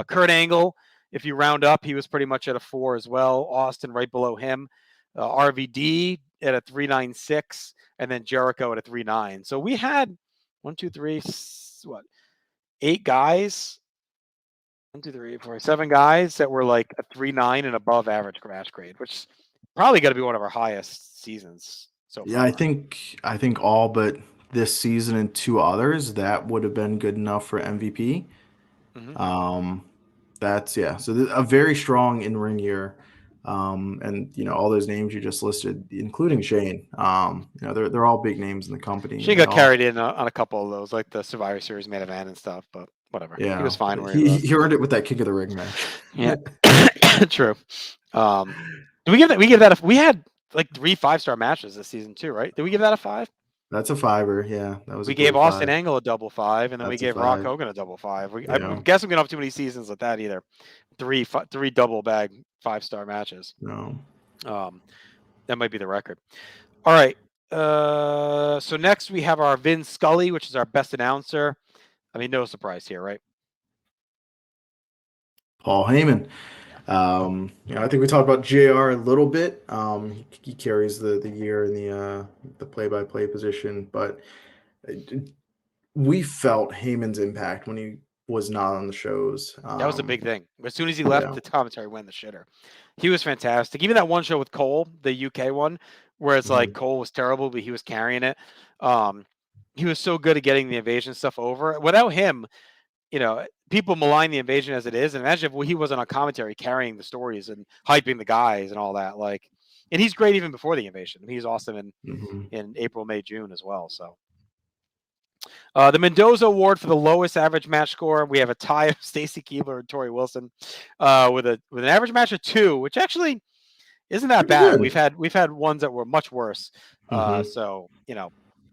Kurt Angle, if you round up, he was pretty much at a 4 as well. Austin right below him. RVD at a 3.96, and then Jericho at a 3.9. So we had 8 guys, 7 guys that were like a 3.9 and above average match grade, which is probably got to be one of our highest seasons so Yeah, far. I think all but this season and 2 others that would have been good enough for MVP. Mm-hmm. That's yeah. So a very strong in-ring year, and all those names you just listed, including Shane. They're all big names in the company, She and they got all carried in on a couple of those, like the Survivor Series main event and stuff, but whatever. He yeah. was fine where he He was. he earned it with that kick of the ring match. Yeah, true. Do we give that? We give that. We had like 3 5-star matches this season too, right? Did we give that a 5? That's a fiver. Yeah, that was a We gave great Austin 5. Angle a double 5, and then we That's a gave Rock 5. Hogan a double 5. I Yeah. guess we don't have too many seasons like that either. Three double bag 5-star matches. No. That might be the record. All right. So next we have our Vin Scully, which is our best announcer. I mean, no surprise here, right? Paul Heyman. I think we talked about JR a little bit. He carries the year in the play-by-play position, but we felt Heyman's impact when he was not on the shows. That was a big thing. As soon as he left, Yeah. the commentary went in the shitter. He was fantastic. Even that one show with Cole, the UK one, where it's like Cole was terrible, but he was carrying it. He was so good at getting the invasion stuff over. Without him, people malign the invasion as it is. And imagine if he wasn't on commentary carrying the stories and hyping the guys and all that. And he's great even before the invasion. He's awesome in April, May, June as well. So the Mendoza Award for the lowest average match score, we have a tie of Stacy Keibler and Tori Wilson with an average match of 2, which actually isn't that Pretty bad. good. We've had ones that were much worse. So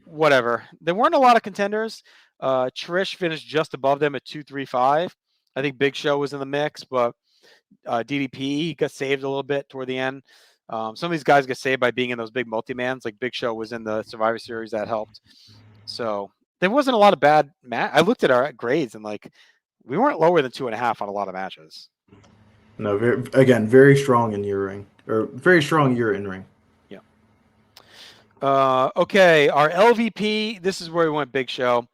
whatever. There weren't a lot of contenders. Trish finished just above them at 235. I think Big Show was in the mix, but DDP got saved a little bit toward the end. Some of these guys get saved by being in those big multi-mans. Like Big Show was in the Survivor Series, that helped. So there wasn't a lot of bad I looked at our grades and we weren't lower than 2.5 on a lot of matches. No, very strong in year ring, or very strong year in ring. Yeah. Okay, our LVP. This is where we went Big Show.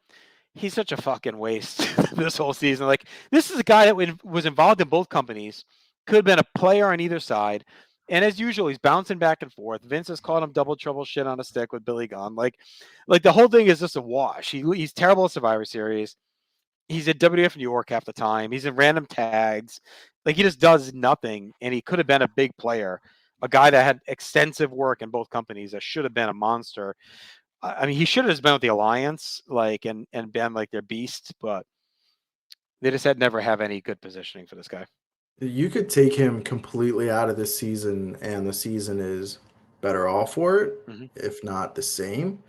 He's such a fucking waste this whole season. This is a guy that was involved in both companies, could have been a player on either side. And as usual, he's bouncing back and forth. Vince has called him double trouble shit on a stick with Billy Gunn. Like the whole thing is just a wash. He's terrible at Survivor Series. He's at WWF New York half the time. He's in random tags. He just does nothing. And he could have been a big player, a guy that had extensive work in both companies that should have been a monster. I mean, he should have just been with the Alliance, and been their beast, but they just never have any good positioning for this guy. You could take him completely out of this season, and the season is better off for it, if not the same.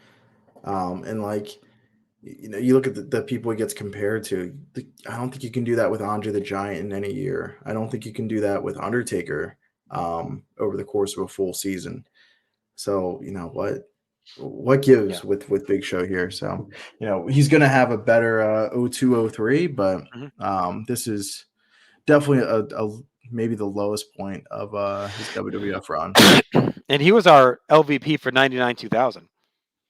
You look at the people he gets compared to. I don't think you can do that with Andre the Giant in any year. I don't think you can do that with Undertaker over the course of a full season. So what gives with Big Show here? So he's going to have a better 0203, but this is definitely a maybe the lowest point of his WWF run. And he was our LVP for 99 2000.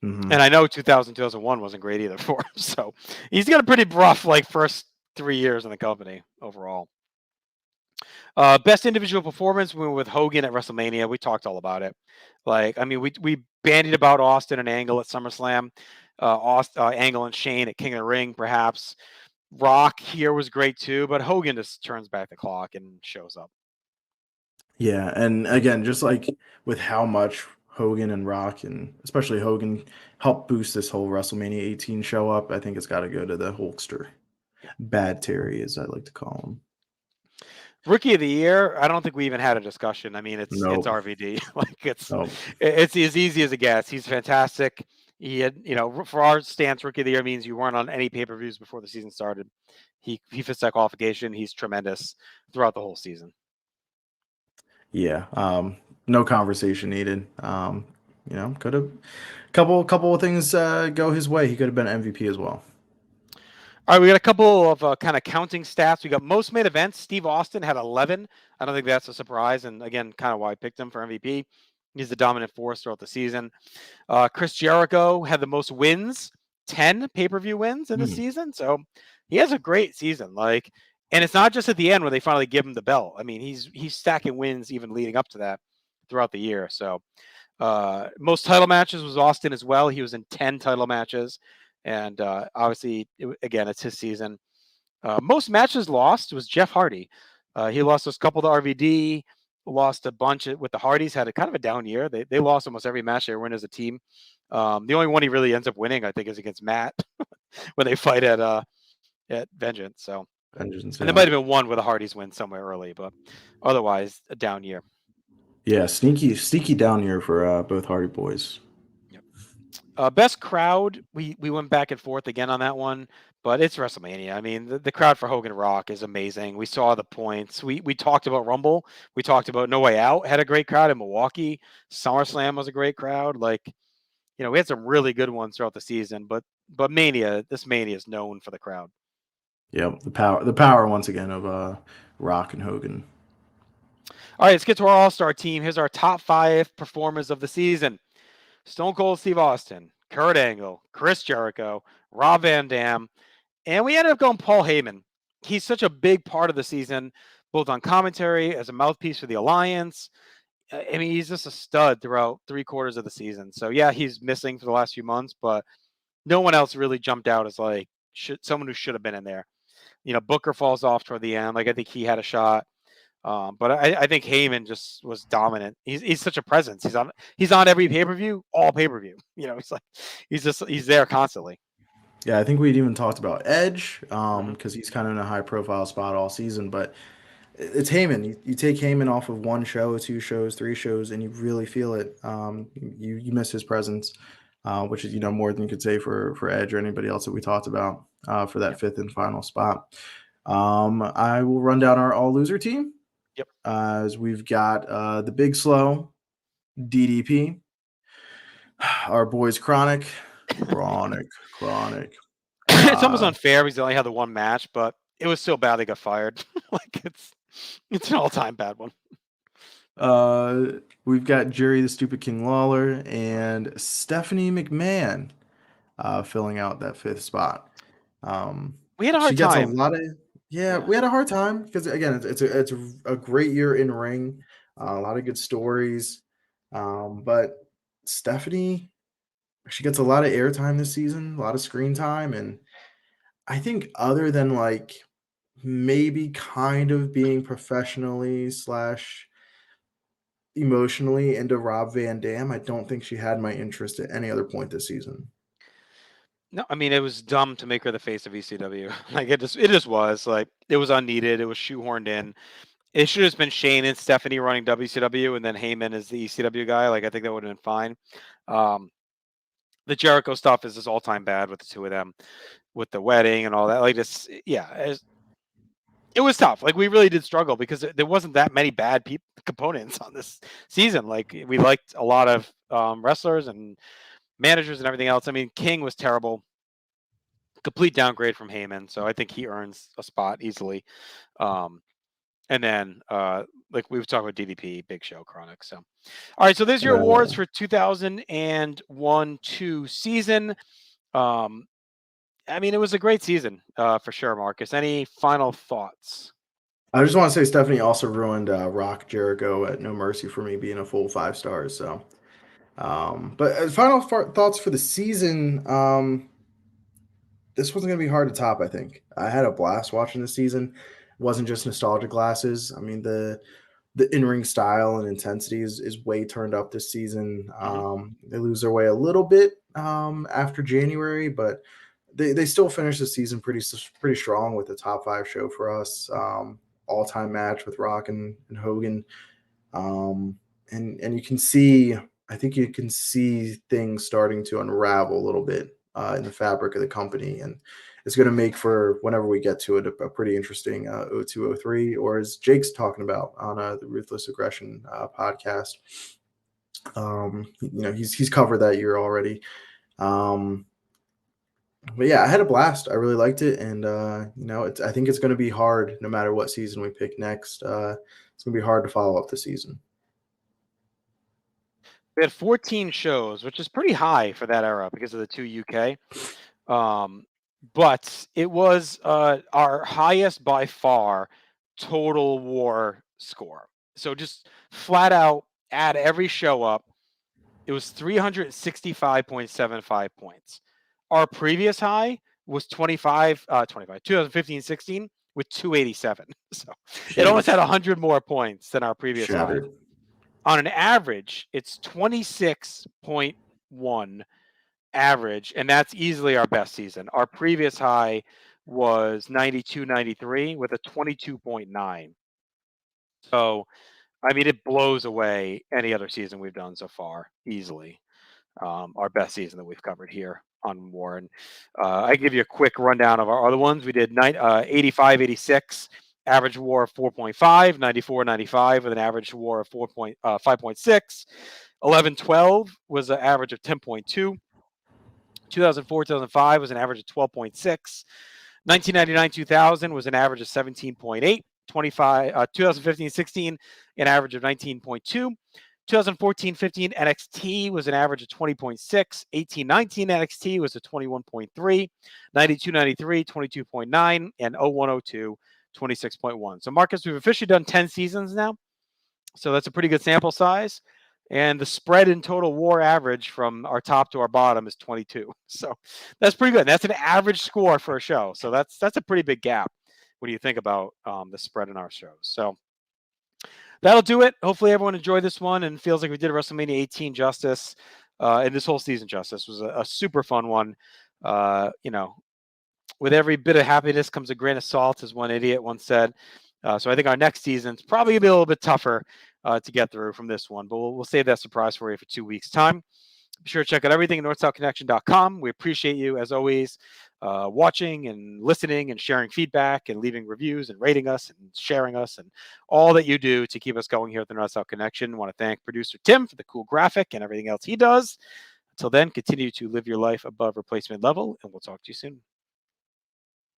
And I know 2000 2001 wasn't great either for him. So he's got a pretty rough first 3 years in the company overall. Best individual performance, we went with Hogan at WrestleMania. We talked all about it. We bandied about Austin and Angle at SummerSlam, Angle and Shane at King of the Ring, perhaps. Rock here was great too, but Hogan just turns back the clock and shows up. Yeah, and again, just with how much Hogan and Rock, and especially Hogan, helped boost this whole WrestleMania 18 show up, I think it's got to go to the Hulkster. Bad Terry, as I like to call him. Rookie of the Year, I don't think we even had a discussion. I mean, it's RVD. It's as easy as it gets. He's fantastic. He had, for our stance, Rookie of the Year means you weren't on any pay-per-views before the season started. He fits that qualification. He's tremendous throughout the whole season. Yeah, no conversation needed. Could have couple of things go his way. He could have been MVP as well. All right, we got a couple of kind of counting stats. We got most main events. Steve Austin had 11. I don't think that's a surprise, and again, kind of why I picked him for MVP. He's the dominant force throughout the season. Chris Jericho had the most wins, 10 pay-per-view wins in the season. So he has a great season. Like, and it's not just at the end where they finally give him the belt. I mean, he's stacking wins even leading up to that throughout the year. So most title matches was Austin as well. He was in 10 title matches. And obviously, again, it's his season. Most matches lost was Jeff Hardy. He lost a couple to RVD, lost a bunch with the Hardys, had a kind of a down year. They lost almost every match they were in as a team. The only one he really ends up winning, I think, is against Matt when they fight at Vengeance. So, Vengeance, and there yeah. might have been one where the Hardys win somewhere early, but otherwise a down year. Yeah, sneaky down year for both Hardy boys. Yep. Best crowd, we went back and forth again on that one, but it's WrestleMania. I mean, the crowd for Hogan Rock is amazing. We saw the points. We talked about Rumble. We talked about No Way Out had a great crowd in Milwaukee. SummerSlam was a great crowd. Like, we had some really good ones throughout the season, but this Mania is known for the crowd. Yep, the power once again of Rock and Hogan. All right, let's get to our All-Star team. Here's our top 5 performers of the season. Stone Cold Steve Austin, Kurt Angle, Chris Jericho, Rob Van Dam, and we ended up going Paul Heyman. He's such a big part of the season, both on commentary, as a mouthpiece for the Alliance. I mean, he's just a stud throughout 3/4 of the season. So, yeah, he's missing for the last few months, but no one else really jumped out as like someone who should have been in there. Booker falls off toward the end. Like, I think he had a shot. But I think Heyman just was dominant. He's such a presence. He's on every pay-per-view, all pay-per-view. He's there constantly. Yeah, I think we'd even talked about Edge because he's kind of in a high-profile spot all season. But it's Heyman. You take Heyman off of one show, 2 shows, 3 shows, and you really feel it. You miss his presence, which is more than you could say for Edge or anybody else that we talked about for that 5th and final spot. I will run down our all-loser team. Yep. As we've got the Big Slow, DDP, our boys Chronic. It's almost unfair because they only had the one match, but it was so bad they got fired. Like it's an all-time bad one. We've got Jerry the Stupid King Lawler and Stephanie McMahon filling out that 5th spot. We had a hard she gets time. a lot of we had a hard time because again it's a great year in ring, a lot of good stories, but Stephanie, she gets a lot of airtime this season, a lot of screen time, and I think other than like maybe kind of being professionally / emotionally into Rob Van Dam, I don't think she had my interest at any other point this season. No, I mean, it was dumb to make her the face of ECW. Like it just was like it was unneeded. It was shoehorned in. It should have been Shane and Stephanie running WCW, and then Heyman is the ECW guy. Like I think that would have been fine. The Jericho stuff is just all time bad with the two of them, with the wedding and all that. Like this, yeah, it was tough. Like we really did struggle because there wasn't that many bad components on this season. Like we liked a lot of wrestlers and managers and everything else. I mean, King was terrible. Complete downgrade from Heyman, so I think he earns a spot easily. And then, like we've talked about DDP, Big Show, Chronic. So, all right. So there's your awards for 2001-2 season. I mean, it was a great season for sure, Marcus. Any final thoughts? I just want to say Stephanie also ruined Rock Jericho at No Mercy for me being a full 5 stars. So, but final thoughts for the season. This wasn't going to be hard to top, I think. I had a blast watching this season. It wasn't just nostalgia glasses. I mean, the in-ring style and intensity is way turned up this season. They lose their way a little bit after January, but they still finished the season pretty strong with the top 5 show for us. All-time match with Rock and Hogan. And you can see, I think you can see things starting to unravel a little bit in the fabric of the company, and it's going to make for whenever we get to it a pretty interesting 0203, or as Jake's talking about on the Ruthless Aggression podcast. He's covered that year already. But yeah, I had a blast. I really liked it, and I think it's going to be hard no matter what season we pick next. It's going to be hard to follow up the season. We had 14 shows, which is pretty high for that era because of the 2 UK. But it was our highest by far total war score. So just flat out add every show up. It was 365.75 points. Our previous high was 2015-16 with 287. So it almost had 100 more points than our previous high. On an average, it's 26.1 average, and that's easily our best season. Our previous high was 92-93 with a 22.9. So, I mean, it blows away any other season we've done so far, easily. Our best season that we've covered here on War. And I give you a quick rundown of our other ones. We did 85-86, average War of 4.5, 94-95 with an average War of 5.6. 11-12 was an average of 10.2. 2004-2005 was an average of 12.6. 1999-2000 was an average of 17.8. 2015-16, an average of 19.2. 2014-15 NXT was an average of 20.6. 18-19 NXT was a 21.3. 92-93, 22.9. And 01-02, 26.1. So, Marcus, we've officially done 10 seasons now. So that's a pretty good sample size. And the spread in total war average from our top to our bottom is 22. So that's pretty good. That's an average score for a show. So that's a pretty big gap when you think about the spread in our shows. So that'll do it. Hopefully everyone enjoyed this one and feels like we did WrestleMania 18 justice. And this whole season justice was a super fun one. With every bit of happiness comes a grain of salt, as one idiot once said. So I think our next season's probably going to be a little bit tougher to get through from this one. But we'll save that surprise for you for 2 weeks' time. Be sure to check out everything at northsouthconnection.com. We appreciate you, as always, watching and listening and sharing feedback and leaving reviews and rating us and sharing us and all that you do to keep us going here at the North South Connection. I want to thank producer Tim for the cool graphic and everything else he does. Until then, continue to live your life above replacement level, and we'll talk to you soon.